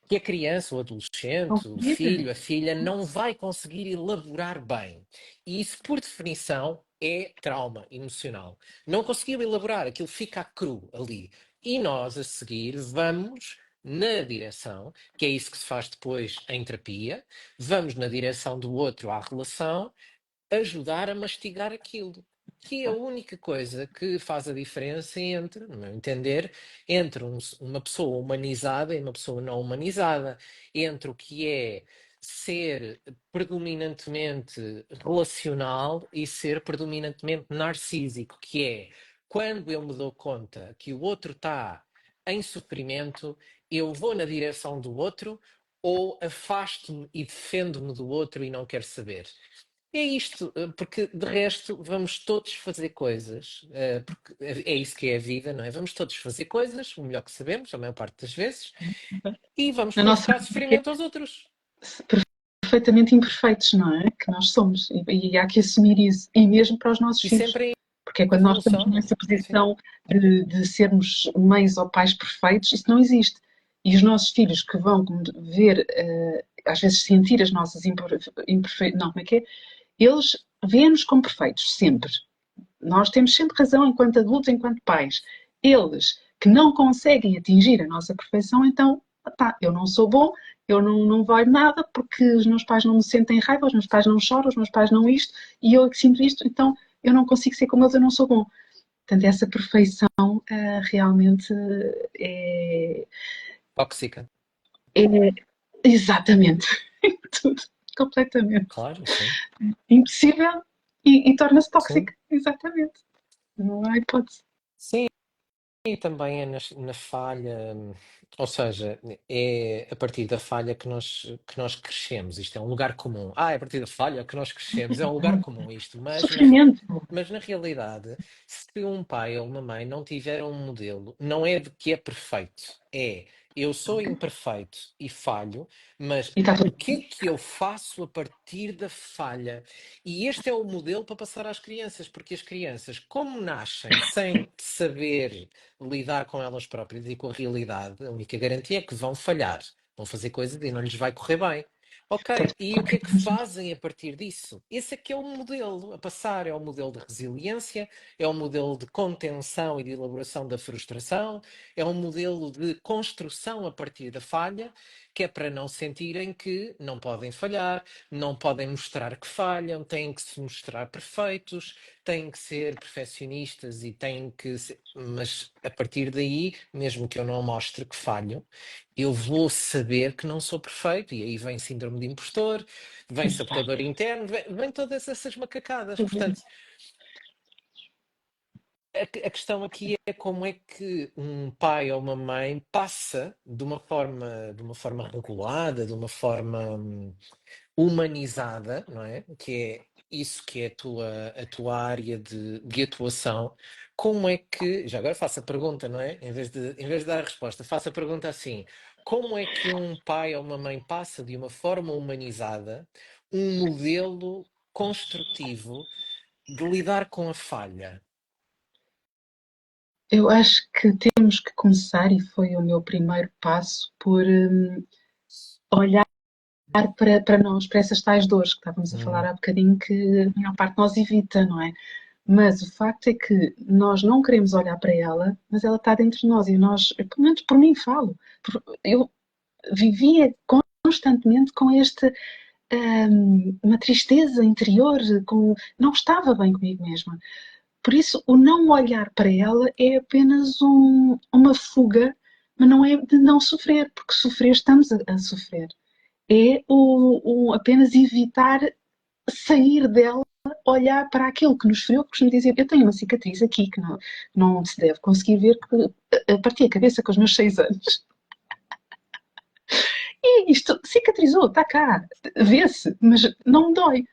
S1: que a criança, o adolescente, o
S2: Ouvir.
S1: filho, a filha não vai conseguir elaborar bem. E isso, por definição, é trauma emocional. Não conseguiu elaborar, aquilo fica cru ali. E nós, a seguir, vamos na direção, que é isso que se faz depois em terapia, vamos na direção do outro à relação ajudar a mastigar aquilo. Que é a única coisa que faz a diferença entre, no meu entender, entre uma pessoa humanizada e uma pessoa não humanizada, entre o que é ser predominantemente relacional e ser predominantemente narcísico, que é quando eu me dou conta que o outro está em sofrimento, eu vou na direção do outro ou afasto-me e defendo-me do outro e não quero saber. É isto, porque de resto vamos todos fazer coisas, porque é isso que é a vida, não é? Vamos todos fazer coisas, o melhor que sabemos, a maior parte das vezes, e vamos
S2: Na nossa
S1: provocar
S2: vida, que
S1: sofrimento aos outros.
S2: é perfeitamente imperfeitos, não é? Que nós somos. E há que assumir isso. E mesmo para os nossos
S1: E
S2: filhos.
S1: sempre em
S2: Porque é quando nós estamos
S1: evolução.
S2: nessa
S1: Sim.
S2: posição de sermos mães ou pais perfeitos, isso não existe. E os nossos filhos que vão ver, às vezes sentir as nossas imperfeições, não, como é que é? Eles veem-nos como perfeitos, sempre. Nós temos sempre razão enquanto adultos, enquanto pais. Eles que não conseguem atingir a nossa perfeição, então, pá, eu não sou bom, eu não valho nada porque os meus pais não me sentem raiva, os meus pais não choram, os meus pais não isto, e eu é que sinto isto, então eu não consigo ser como eles, eu não sou bom. Portanto, essa perfeição realmente é,
S1: Tóxica.
S2: é exatamente tudo, completamente
S1: Claro, sim.
S2: impossível e torna-se
S1: Sim.
S2: tóxica, exatamente. Não há hipótese.
S1: Sim, e também é na falha, ou seja, é a partir da falha que nós crescemos. Isto é um lugar comum. Ah, é a partir da falha que nós crescemos. É um lugar comum isto,
S2: Sofrimento.
S1: mas na realidade, se um pai ou uma mãe não tiver um modelo, não é de que é perfeito. É eu sou imperfeito e falho, mas
S2: E está
S1: o
S2: tudo
S1: que é que eu faço a partir da falha? E este é o modelo para passar às crianças, porque as crianças, como nascem sem saber lidar com elas próprias e com a realidade, a única garantia é que vão falhar, vão fazer coisas e não lhes vai correr bem. Ok, e o que é que fazem a partir disso? Esse é que é o modelo a passar, é o modelo de resiliência, é o modelo de contenção e de elaboração da frustração, é um modelo de construção a partir da falha, que é para não sentirem que não podem falhar, não podem mostrar que falham, têm que se mostrar perfeitos, têm que ser perfeccionistas e têm que ser... Mas a partir daí, mesmo que eu não mostre que falho, eu vou saber que não sou perfeito, e aí vem síndrome de impostor, vem sabotador interno, vem todas essas macacadas. Portanto, a questão aqui é como é que um pai ou uma mãe passa de uma forma regulada, de uma forma humanizada, não é? Que é isso que é a tua área de atuação. Como é que, já agora faço a pergunta, não é? Em vez de dar a resposta, faço a pergunta assim: como é que um pai ou uma mãe passa de uma forma humanizada, um modelo construtivo de lidar com a falha?
S2: Eu acho que temos que começar, e foi o meu primeiro passo, por olhar para nós, para essas tais dores que estávamos a falar
S1: Hum,
S2: há bocadinho, que a maior parte de nós evita, não é? Mas o facto é que nós não queremos olhar para ela, mas ela está dentro de nós e nós, pelo menos por mim falo, eu vivia constantemente com uma tristeza interior, não estava bem comigo mesma. Por isso, o não olhar para ela é apenas uma fuga, mas não é de não sofrer, porque sofrer estamos a sofrer. É apenas evitar sair dela, olhar para aquilo que nos feriu, que nos dizer, eu tenho uma cicatriz aqui que não se deve conseguir ver, que parti a cabeça com os meus 6 anos. E isto cicatrizou, está cá, vê-se, mas não dói.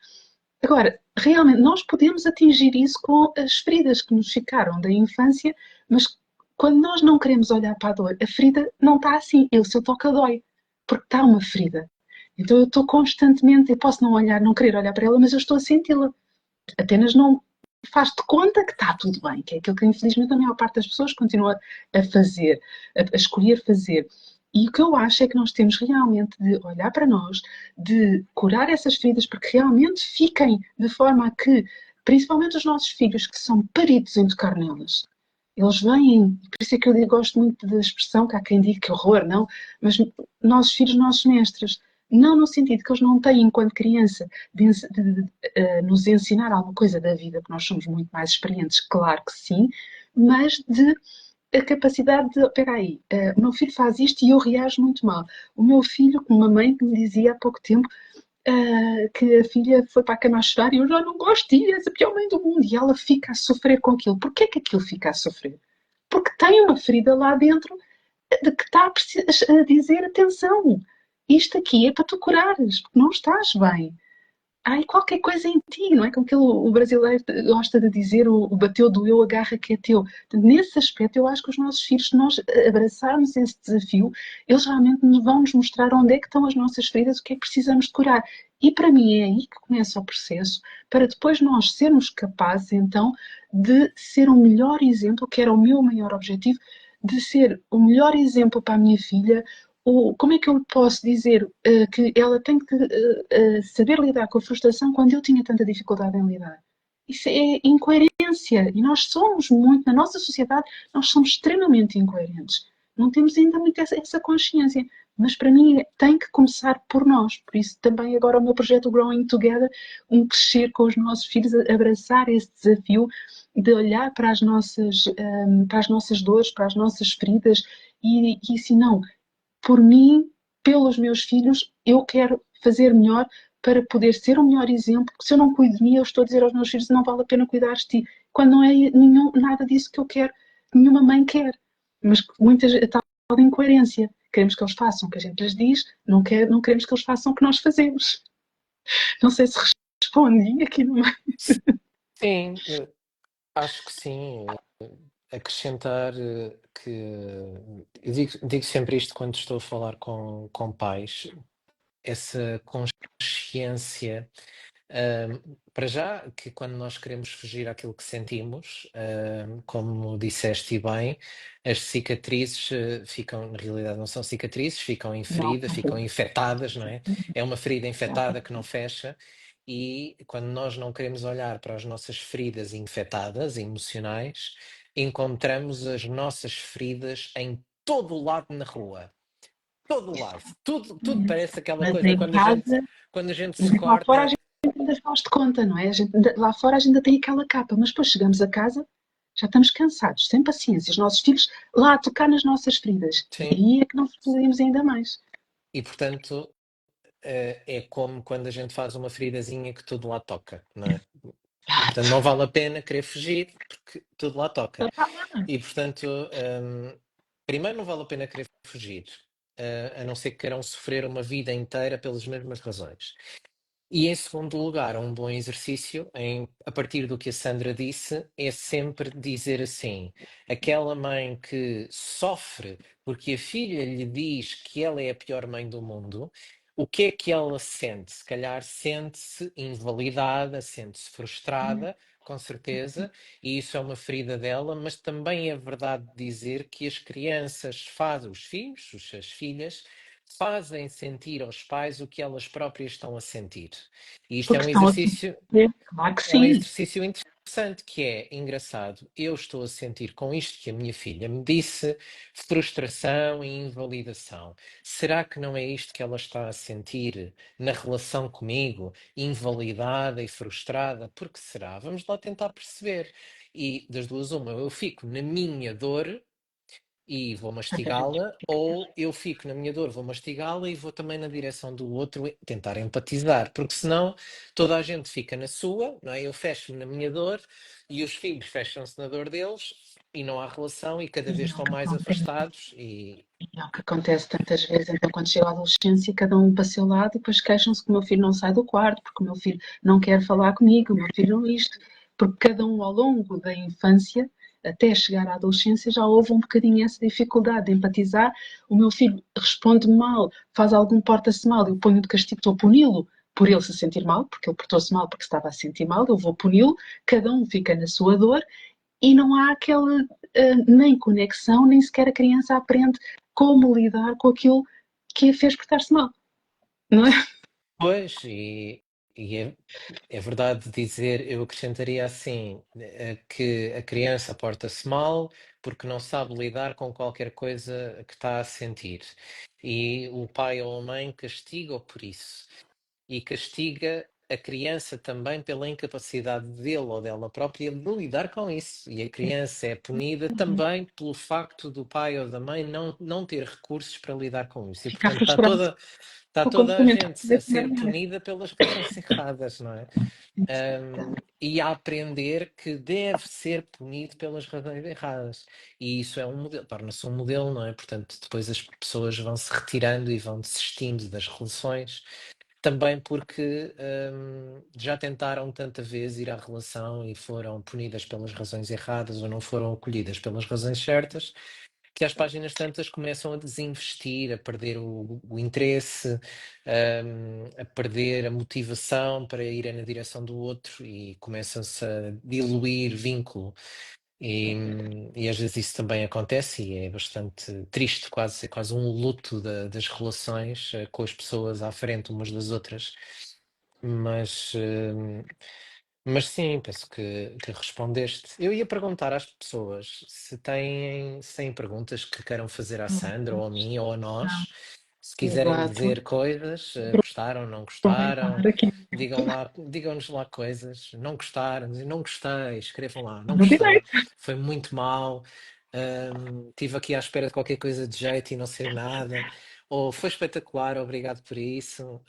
S2: Agora, realmente, nós podemos atingir isso com as feridas que nos ficaram da infância, mas quando nós não queremos olhar para a dor, a ferida não está assim. Eu, se eu toco, dói, porque está uma ferida. Então eu estou constantemente, eu posso não olhar, não querer olhar para ela, mas eu estou a senti-la. Apenas não faz-te conta que está tudo bem, que é aquilo que infelizmente a maior parte das pessoas continua a fazer, a escolher fazer. E o que eu acho é que nós temos realmente de olhar para nós, de curar essas feridas, porque realmente fiquem de forma a que, principalmente os nossos filhos, que são peritos em tocar nelas, eles vêm, por isso é que eu gosto muito da expressão, que há quem diga que horror, não, mas nossos filhos, nossos mestres, não no sentido que eles não têm, enquanto criança, nos ensinar alguma coisa da vida, porque nós somos muito mais experientes, claro que sim, mas de a capacidade de, espera aí, o meu filho faz isto e eu reajo muito mal. O meu filho, como uma mãe que me dizia há pouco tempo, que a filha foi para a cama a chorar e eu já não gosto de ir, és a pior mãe do mundo. E ela fica a sofrer com aquilo. Porquê que aquilo fica a sofrer? Porque tem uma ferida lá dentro de que está a dizer atenção, isto aqui é para tu curares, porque não estás bem. Há aí qualquer coisa em ti, não é? Como aquele, o brasileiro gosta de dizer, o bateu, doeu, agarra que é teu. Nesse aspecto, eu acho que os nossos filhos, se nós abraçarmos esse desafio, eles realmente vão nos mostrar onde é que estão as nossas feridas, o que é que precisamos de curar. E para mim é aí que começa o processo, para depois nós sermos capazes, então, de ser o melhor exemplo, que era o meu maior objetivo, de ser o melhor exemplo para a minha filha, como é que eu posso dizer que ela tem que saber lidar com a frustração quando eu tinha tanta dificuldade em lidar? Isso é incoerência. E nós somos muito, na nossa sociedade, nós somos extremamente incoerentes. Não temos ainda muito essa consciência. Mas para mim tem que começar por nós. Por isso também agora o meu projeto Growing Together, crescer com os nossos filhos, abraçar esse desafio de olhar para as nossas dores, para as nossas feridas e assim, não, por mim, pelos meus filhos, eu quero fazer melhor para poder ser o melhor exemplo, porque se eu não cuido de mim, eu estou a dizer aos meus filhos, não vale a pena cuidar de ti, quando não é nada disso que eu quero, nenhuma mãe quer, mas muitas, a tal incoerência, queremos que eles façam o que a gente lhes diz, não queremos que eles façam o que nós fazemos. Não sei se respondi aqui no meio.
S1: sim, acho que sim. Acrescentar que eu digo sempre isto quando estou a falar com pais, essa consciência. Para já, que quando nós queremos fugir àquilo que sentimos, como disseste bem, as cicatrizes ficam, na realidade não são cicatrizes, ficam em
S2: Não,
S1: ferida, ficam infectadas, não é? É uma ferida infectada que não fecha, e quando nós não queremos olhar para as nossas feridas infectadas, emocionais, encontramos as nossas feridas em todo o lado na rua. Todo o lado, tudo parece aquela
S2: mas
S1: coisa
S2: em casa,
S1: quando a gente
S2: mas
S1: se
S2: é que lá fora a
S1: corta.
S2: gente ainda faz de conta, não é? Lá fora a gente ainda tem aquela capa, mas depois chegamos a casa, já estamos cansados, sem paciência, os nossos filhos lá a tocar nas nossas feridas. E
S1: Sim,
S2: aí é que nós explodimos ainda mais.
S1: e portanto, é como quando a gente faz uma feridazinha que tudo lá toca, não é? E portanto não vale a pena querer fugir porque tudo lá toca. E portanto, primeiro não vale a pena querer fugir, a não ser que queiram sofrer uma vida inteira pelas mesmas razões. E em segundo lugar, um bom exercício, a partir do que a Sandra disse, é sempre dizer assim: aquela mãe que sofre porque a filha lhe diz que ela é a pior mãe do mundo, o que é que ela sente? Se calhar sente-se invalidada, sente-se frustrada, com certeza, e isso é uma ferida dela, mas também é verdade dizer que as crianças fazem, os filhos, as filhas, fazem sentir aos pais o que elas próprias estão a sentir. E isto
S2: Porque estão a sofrer, claro que
S1: é um
S2: sim.
S1: exercício interessante que é engraçado. Eu estou a sentir com isto que a minha filha me disse frustração e invalidação. Será que não é isto que ela está a sentir na relação comigo? Invalidada e frustrada? Por que será? Vamos lá tentar perceber. E das duas, uma, eu fico na minha dor e vou mastigá-la, ou eu fico na minha dor, vou mastigá-la e vou também na direção do outro tentar empatizar, porque senão toda a gente fica na sua, não é? Eu fecho-me na minha dor e os filhos fecham-se na dor deles e não há relação e cada
S2: E
S1: vez
S2: é o
S1: estão
S2: que
S1: mais
S2: acontece.
S1: afastados e
S2: É o que acontece tantas vezes. Então, quando chega a adolescência, cada um para o seu lado e depois queixam-se que o meu filho não sai do quarto, porque o meu filho não quer falar comigo, o meu filho não isto. Porque cada um, ao longo da infância, até chegar à adolescência, já houve um bocadinho essa dificuldade de empatizar. O meu filho responde mal, faz algum, porta-se mal, eu ponho de castigo, estou a puni-lo por ele se sentir mal, porque ele portou-se mal porque estava a sentir mal, eu vou puni-lo, cada um fica na sua dor e não há aquela nem conexão, nem sequer a criança aprende como lidar com aquilo que a fez portar-se mal, não é?
S1: pois, e é verdade dizer, eu acrescentaria assim, que a criança porta-se mal porque não sabe lidar com qualquer coisa que está a sentir. E o pai ou a mãe castiga-o por isso. E castiga a criança também pela incapacidade dele ou dela própria de lidar com isso. E a criança é punida também pelo facto do pai ou da mãe não ter recursos para lidar com isso. E,
S2: Ficar
S1: portanto,
S2: frustrado
S1: está
S2: com o
S1: toda a
S2: comportamento
S1: gente a
S2: dessa
S1: ser
S2: maneira.
S1: punida pelas razões erradas, não é? E a aprender que deve ser punido pelas razões erradas. E isso é um modelo, torna-se um modelo, não é? Portanto, depois as pessoas vão se retirando e vão desistindo das relações também porque já tentaram tanta vez ir à relação e foram punidas pelas razões erradas ou não foram acolhidas pelas razões certas, que às páginas tantas começam a desinvestir, a perder o interesse, a perder a motivação para irem na direção do outro e começam-se a diluir vínculo. E às vezes isso também acontece e é bastante triste, é quase um luto das relações com as pessoas à frente umas das outras. Mas, mas sim, penso que respondeste. Eu ia perguntar às pessoas se têm perguntas que queiram fazer à Sandra ou a mim ou a nós. Se quiserem
S2: Exato.
S1: dizer coisas, gostaram, não gostaram,
S2: Aproveitar aqui
S1: digam-nos lá coisas. Não gostaram, dizem, não gostei, escrevam lá, não
S2: no
S1: gostei,
S2: direito.
S1: foi muito mal, estive aqui à espera de qualquer coisa de jeito e não sei nada, ou foi espetacular, obrigado por isso,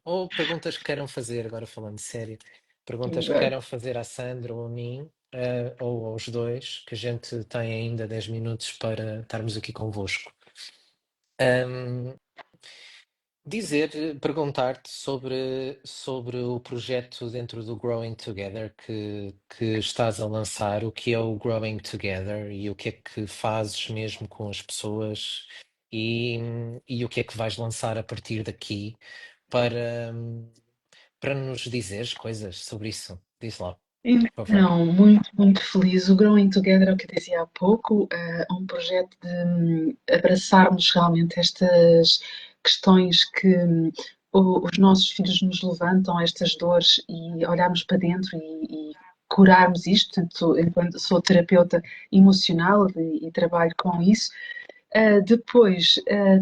S1: ou perguntas que queiram fazer, agora falando sério, perguntas que
S2: Exato.
S1: queiram fazer à Sandra ou a mim, ou aos dois, que a gente tem ainda 10 minutos para estarmos aqui convosco. Ahm, perguntar-te sobre o projeto dentro do Growing Together que estás a lançar, o que é o Growing Together e o que é que fazes mesmo com as pessoas e, e o que é que vais lançar a partir daqui para, para nos dizeres coisas sobre isso. Diz lá, por favor.
S2: Então, muito, muito feliz. O Growing Together, é o que eu dizia há pouco, é um projeto de abraçarmos realmente estas questões que os nossos filhos nos levantam, estas dores, e olharmos para dentro e curarmos isto. Portanto, enquanto sou terapeuta emocional e trabalho com isso, depois,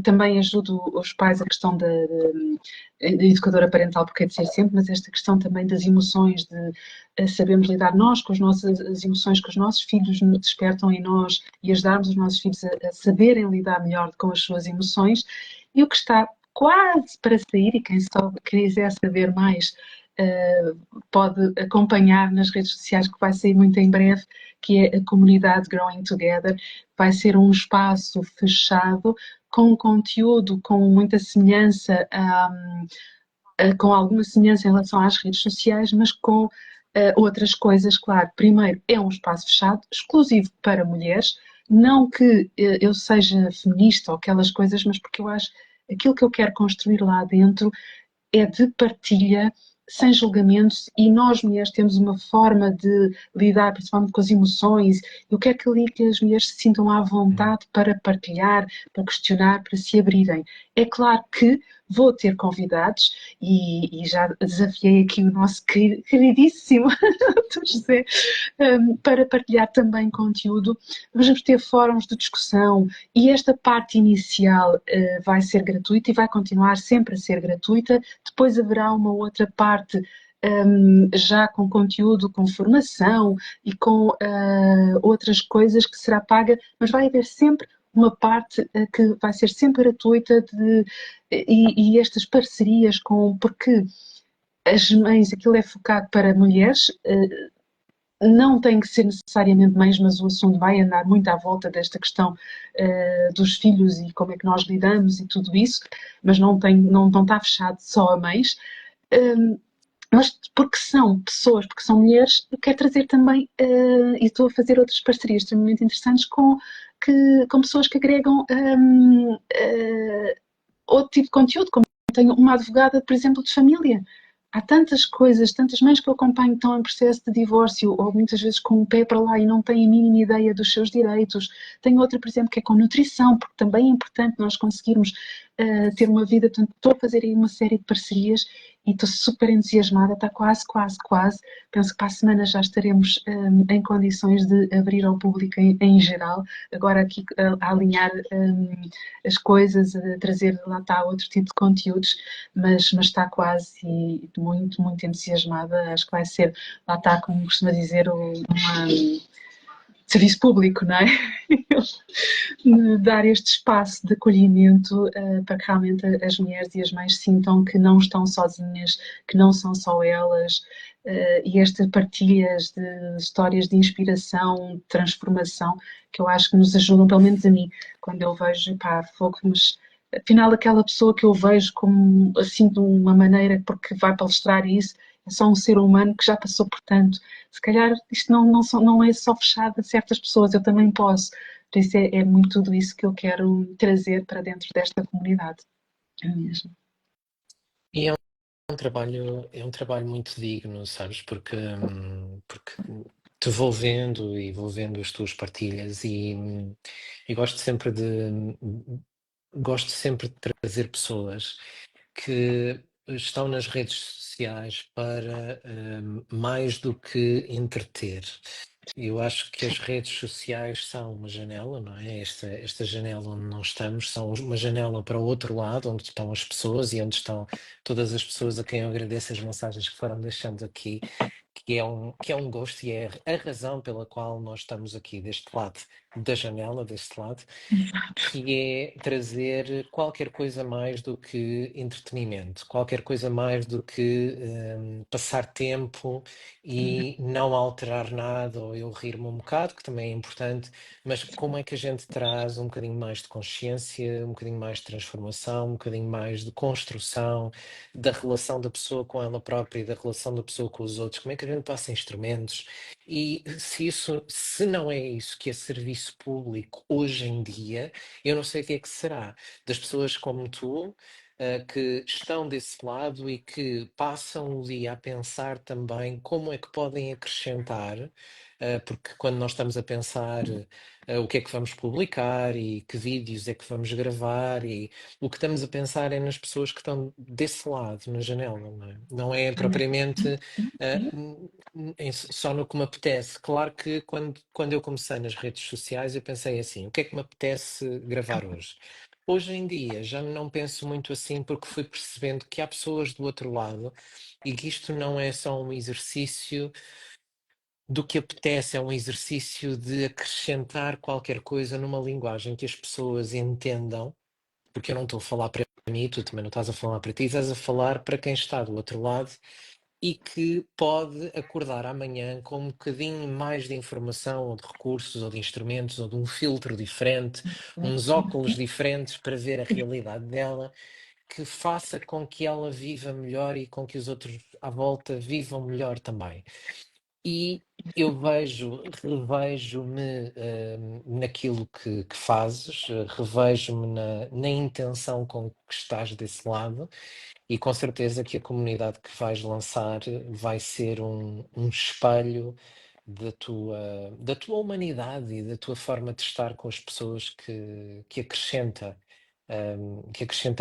S2: também ajudo os pais a questão da educadora parental, porque é de ser sempre, mas esta questão também das emoções, de sabermos lidar nós com as nossas as emoções que os nossos filhos nos despertam em nós e ajudarmos os nossos filhos a saberem lidar melhor com as suas emoções. E o que está quase para sair, e quem só quiser saber mais, pode acompanhar nas redes sociais, que vai sair muito em breve, que é a comunidade Growing Together. Vai ser um espaço fechado com conteúdo com muita semelhança, com alguma semelhança em relação às redes sociais, mas com outras coisas, claro. Primeiro, é um espaço fechado, exclusivo para mulheres, não que eu seja feminista ou aquelas coisas, mas porque eu acho aquilo que eu quero construir lá dentro é de partilha, sem julgamentos, e nós mulheres temos uma forma de lidar principalmente com as emoções. Eu quero que ali que as mulheres se sintam à
S1: Hum.
S2: vontade para partilhar, para questionar, para se abrirem. É claro que vou ter convidados e já desafiei aqui o nosso queridíssimo Dr. José para partilhar também conteúdo. Vamos ter fóruns de discussão e esta parte inicial vai ser gratuita e vai continuar sempre a ser gratuita. Depois haverá uma outra parte já com conteúdo, com formação e com outras coisas que será paga, mas vai haver sempre uma parte que vai ser sempre gratuita e estas parcerias porque as mães, aquilo é focado para mulheres, não tem que ser necessariamente mães, mas o assunto vai andar muito à volta desta questão dos filhos e como é que nós lidamos e tudo isso, mas não está fechado só a mães. Um, mas porque são pessoas, porque são mulheres, eu quero trazer também, e estou a fazer outras parcerias extremamente interessantes com pessoas que agregam outro tipo de conteúdo, como tenho uma advogada, por exemplo, de família. Há tantas coisas, tantas mães que eu acompanho que estão em processo de divórcio ou muitas vezes com o pé para lá e não têm a mínima ideia dos seus direitos. Tenho outra, por exemplo, que é com nutrição, porque também é importante nós conseguirmos ter uma vida. Portanto, estou a fazer aí uma série de parcerias e estou super entusiasmada, está quase, quase, quase. Penso que para a semana já estaremos em condições de abrir ao público em geral. Agora aqui a alinhar as coisas, a trazer lá está outro tipo de conteúdos, mas está quase e muito, muito entusiasmada. Acho que vai ser, lá está, como costuma dizer, uma serviço público, não é? Dar este espaço de acolhimento para que realmente as mulheres e as mães sintam que não estão sozinhas, que não são só elas, e estas partilhas de histórias de inspiração, de transformação, que eu acho que nos ajudam, pelo menos a mim, quando eu vejo, pá, fogo, mas afinal aquela pessoa que eu vejo como assim de uma maneira porque vai palestrar isso, é só um ser humano que já passou por tanto. Se calhar isto não é só fechado a certas pessoas, eu também posso. Por isso é muito tudo isso que eu quero trazer para dentro desta comunidade. É mesmo.
S1: E é um trabalho muito digno, sabes? Porque te vou vendo e vou vendo as tuas partilhas e gosto sempre de trazer pessoas que estão nas redes sociais para mais do que entreter. Eu acho que as redes sociais são uma janela, não é? Esta janela onde nós estamos, são uma janela para o outro lado, onde estão as pessoas e onde estão todas as pessoas a quem eu agradeço as mensagens que foram deixando aqui, que é um gosto e é a razão pela qual nós estamos aqui deste lado da janela, deste lado, que é trazer qualquer coisa mais do que entretenimento, qualquer coisa mais do que passar tempo e não alterar nada, ou eu rir-me um bocado, que também é importante, mas como é que a gente traz um bocadinho mais de consciência, um bocadinho mais de transformação, um bocadinho mais de construção da relação da pessoa com ela própria e da relação da pessoa com os outros, como é que a gente passa instrumentos e se não é isso que é serviço público hoje em dia, eu não sei o que é que será das pessoas como tu, que estão desse lado e que passam o dia a pensar também como é que podem acrescentar, porque quando nós estamos a pensar o que é que vamos publicar e que vídeos é que vamos gravar, e o que estamos a pensar é nas pessoas que estão desse lado, na janela, não é? Não é propriamente só no que me apetece. Claro que quando eu comecei nas redes sociais, eu pensei assim: o que é que me apetece gravar hoje? Hoje em dia já não penso muito assim, porque fui percebendo que há pessoas do outro lado e que isto não é só um exercício do que apetece, é um exercício de acrescentar qualquer coisa numa linguagem que as pessoas entendam, porque eu não estou a falar para mim, tu também não estás a falar para ti, estás a falar para quem está do outro lado e que pode acordar amanhã com um bocadinho mais de informação, ou de recursos, ou de instrumentos, ou de um filtro diferente, uns óculos diferentes para ver a realidade dela, que faça com que ela viva melhor e com que os outros à volta vivam melhor também. E eu revejo-me naquilo que fazes, revejo-me na intenção com que estás desse lado, e com certeza que a comunidade que vais lançar vai ser um espelho da tua humanidade e da tua forma de estar com as pessoas que acrescenta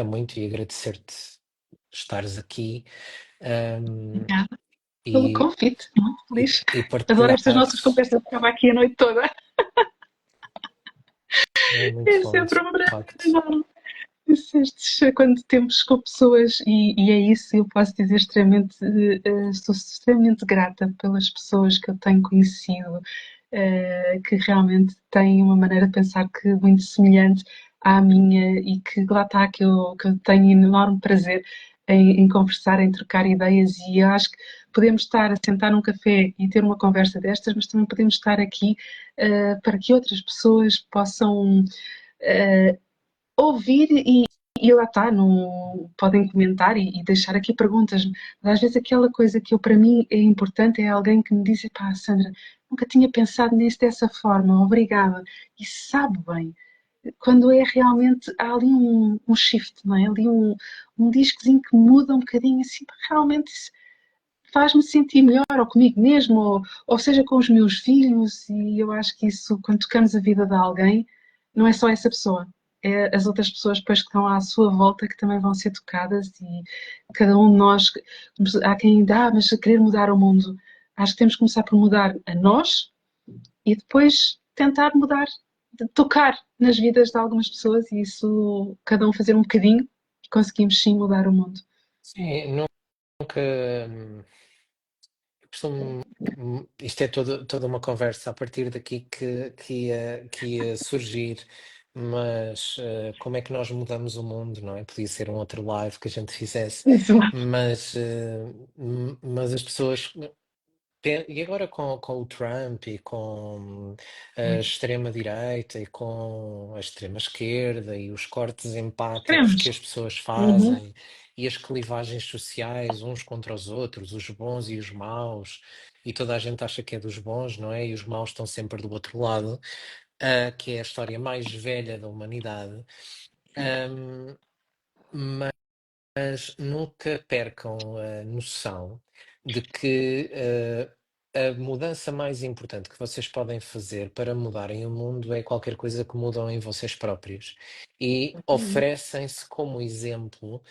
S1: muito, e agradecer-te estares aqui, hum,
S2: Obrigada pelo
S1: e,
S2: convite, muito
S1: e,
S2: feliz.
S1: e
S2: Adoro estas nossas
S1: partilhares.
S2: conversas, ficava aqui a noite toda.
S1: É muito
S2: É
S1: bom, de
S2: sempre um prazer
S1: facto.
S2: enorme. Dissestes quando temos com pessoas, e é isso, eu posso dizer extremamente, estou extremamente grata pelas pessoas que eu tenho conhecido, que realmente têm uma maneira de pensar que muito semelhante à minha e que lá está, que eu tenho enorme prazer em conversar, em trocar ideias, e eu acho que podemos estar a sentar num café e ter uma conversa destas, mas também podemos estar aqui para que outras pessoas possam ouvir e lá está, não, podem comentar e deixar aqui perguntas, mas às vezes aquela coisa que eu, para mim é importante é alguém que me diz, pá, Sandra, nunca tinha pensado nisso dessa forma, obrigada, e sabe bem, quando é realmente, há ali um shift, não é? Ali um discozinho que muda um bocadinho, assim, realmente isso faz-me sentir melhor, ou comigo mesmo, ou seja, com os meus filhos, e eu acho que isso, quando tocamos a vida de alguém, não é só essa pessoa, é as outras pessoas depois que estão à sua volta que também vão ser tocadas, e cada um de nós, há quem dá, mas a querer mudar o mundo, acho que temos que começar por mudar a nós e depois tentar mudar, tocar nas vidas de algumas pessoas, e isso, cada um fazer um bocadinho, conseguimos sim mudar o mundo.
S1: Sim, nunca. Isto é toda uma conversa a partir daqui que ia surgir, mas como é que nós mudamos o mundo, não é? Podia ser um outro live que a gente fizesse,
S2: Exato.
S1: mas as pessoas. E agora com o Trump e com a extrema-direita e com a extrema-esquerda e os cortes empáticos
S2: Queremos.
S1: que as pessoas
S2: Uhum.
S1: fazem e as clivagens sociais uns contra os outros, os bons e os maus, e toda a gente acha que é dos bons, não é? E os maus estão sempre do outro lado, que é a história mais velha da humanidade. Ahm, mas nunca percam a noção de que a mudança mais importante que vocês podem fazer para mudarem o mundo é qualquer coisa que mudam em vocês próprios. E oferecem-se como exemplo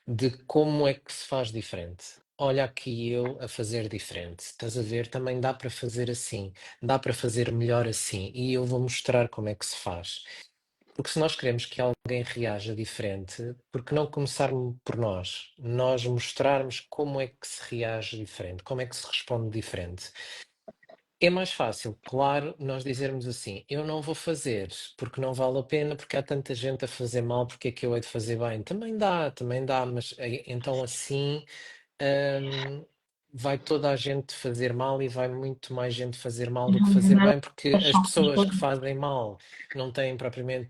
S1: de como é que se faz diferente. Olha aqui eu a fazer diferente. Estás a ver? Também dá para fazer assim, dá para fazer melhor assim. E eu vou mostrar como é que se faz. Porque se nós queremos que alguém reaja diferente, por que não começar por nós? Nós mostrarmos como é que se reage diferente, como é que se responde diferente. É mais fácil, claro, nós dizermos assim: eu não vou fazer porque não vale a pena, porque há tanta gente a fazer mal, porque é que eu hei de fazer bem? Também dá, mas então assim hum, vai toda a gente fazer mal, e vai muito mais gente fazer mal do que fazer bem, porque as pessoas que fazem mal não têm propriamente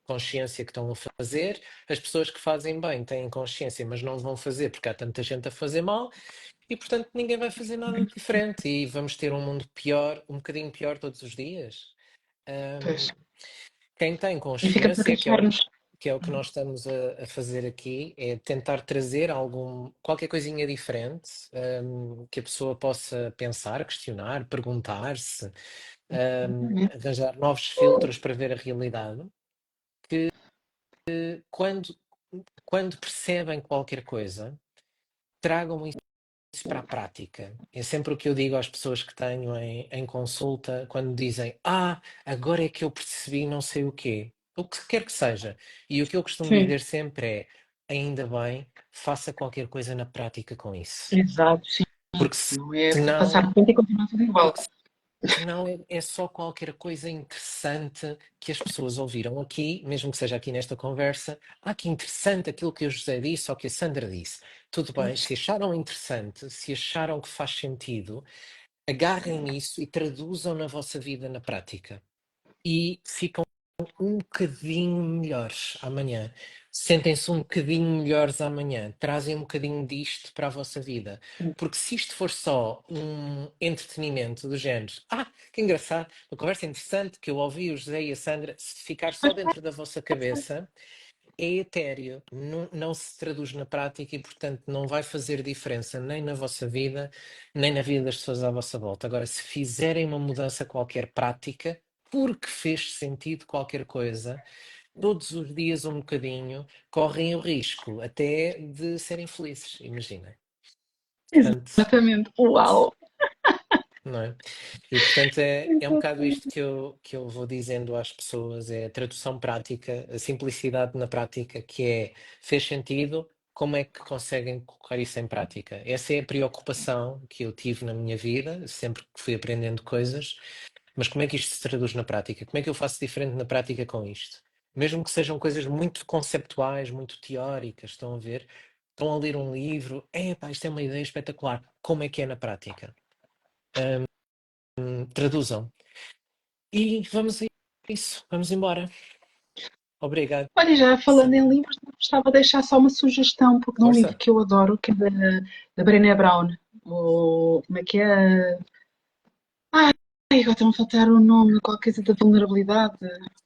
S1: consciência que estão a fazer, as pessoas que fazem bem têm consciência, mas não vão fazer porque há tanta gente a fazer mal, e portanto ninguém vai fazer nada diferente, e vamos ter um mundo pior, um bocadinho pior todos os dias.
S2: Pois.
S1: Ahm, quem tem
S2: E fica para
S1: consciência,
S2: queixar-nos.
S1: que é o que nós estamos a fazer aqui, é tentar trazer qualquer coisinha diferente, que a pessoa possa pensar, questionar, perguntar-se, arranjar novos filtros para ver a realidade. Quando quando percebem qualquer coisa, tragam isso para a prática. É sempre o que eu digo às pessoas que tenho em consulta, quando dizem: agora é que eu percebi não sei o quê. O que quer que seja. E o que eu costumo
S2: Sim,
S1: dizer sempre é: ainda bem, faça qualquer coisa na prática com isso.
S2: exato, sim.
S1: Porque
S2: Não é passar
S1: senão,
S2: por frente e continuar tudo igual.
S1: porque senão é só qualquer coisa interessante que as pessoas ouviram aqui, mesmo que seja aqui nesta conversa. Que interessante aquilo que o José disse ou que a Sandra disse. Tudo bem, se acharam interessante, se acharam que faz sentido, agarrem nisso e traduzam na vossa vida na prática. E ficam um bocadinho melhores amanhã. sentem-se um bocadinho melhores amanhã, trazem um bocadinho disto para a vossa vida. Porque se isto for só um entretenimento do género, que engraçado, uma conversa interessante que eu ouvi o José e a Sandra, se ficar só dentro da vossa cabeça, é etéreo, não se traduz na prática e, portanto, não vai fazer diferença nem na vossa vida, nem na vida das pessoas à vossa volta. Agora, se fizerem uma mudança qualquer prática, porque fez sentido qualquer coisa, todos os dias um bocadinho, correm o risco até de serem felizes, imaginem. Portanto,
S2: Exatamente. Uau!
S1: não é? E portanto é um bocado isto
S2: Exatamente.
S1: que eu vou dizendo às pessoas, é a tradução prática, a simplicidade na prática, que é, fez sentido, como é que conseguem colocar isso em prática? Essa é a preocupação que eu tive na minha vida, sempre que fui aprendendo coisas, mas como é que isto se traduz na prática? Como é que eu faço diferente na prática com isto? Mesmo que sejam coisas muito conceptuais, muito teóricas, estão a ver? Estão a ler um livro, epá, isto é uma ideia espetacular. Como é que é na prática? Traduzam. E vamos a isso, vamos embora. Obrigado,
S2: Olha, já falando em
S1: Sandra.
S2: livros, gostava de deixar só uma sugestão, porque de um livro
S1: Força.
S2: que eu adoro, que é da Brené Brown. Como é que é? Ai, agora está-me a faltar o nome, qualquer coisa da vulnerabilidade,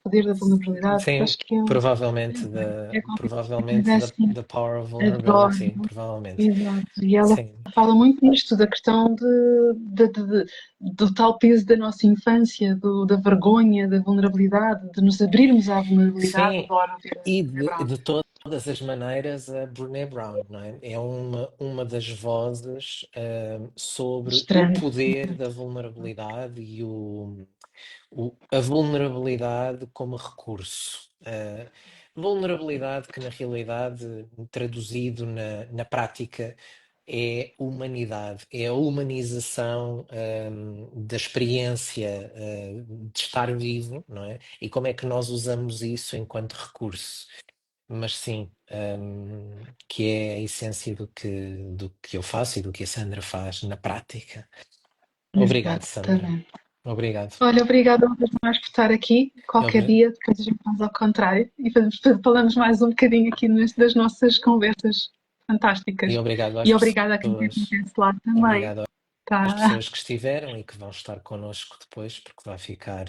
S2: poder da vulnerabilidade.
S1: Sim,
S2: Acho que é qualquer
S1: provavelmente
S2: coisa assim.
S1: da Power of
S2: Adoro.
S1: Vulnerability, provavelmente.
S2: Exato. E ela
S1: Sim,
S2: fala muito nisto, da questão do tal peso da nossa infância, da vergonha, da vulnerabilidade, de nos abrirmos à vulnerabilidade.
S1: sim,
S2: Adoro ouvir a
S1: e
S2: Brené Brown.
S1: de todas as maneiras, a Brené Brown, não é? É uma das vozes sobre o
S2: Estranho.
S1: poder da vulnerabilidade e a vulnerabilidade como recurso. Vulnerabilidade que, na realidade, traduzido na prática, é humanidade, é a humanização da experiência de estar vivo, não é? E como é que nós usamos isso enquanto recurso. Mas sim, que é a essência do que eu faço e do que a Sandra faz na prática. Obrigado, Sandra.
S2: Exatamente.
S1: Obrigado.
S2: Olha, obrigada uma vez mais por estar aqui. Qualquer
S1: Obri-
S2: dia, depois a gente faz ao contrário e falamos mais um bocadinho aqui das nossas conversas
S1: E
S2: fantásticas.
S1: obrigado às
S2: E obrigada a quem esteve
S1: pessoas.
S2: desse lado também.
S1: Obrigado às
S2: Tá?
S1: pessoas que estiveram e que vão estar connosco depois, porque vai ficar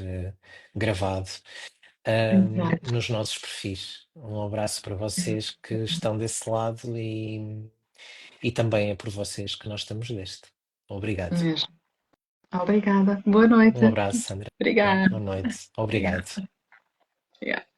S1: gravado
S2: Exato.
S1: nos nossos perfis. Um abraço para vocês que estão desse lado e também é por vocês que nós estamos deste. Obrigado.
S2: Mesmo. Obrigada. Boa
S1: Um
S2: noite.
S1: abraço, Sandra.
S2: Obrigada.
S1: Boa noite. Obrigado.
S2: Obrigada. Obrigada.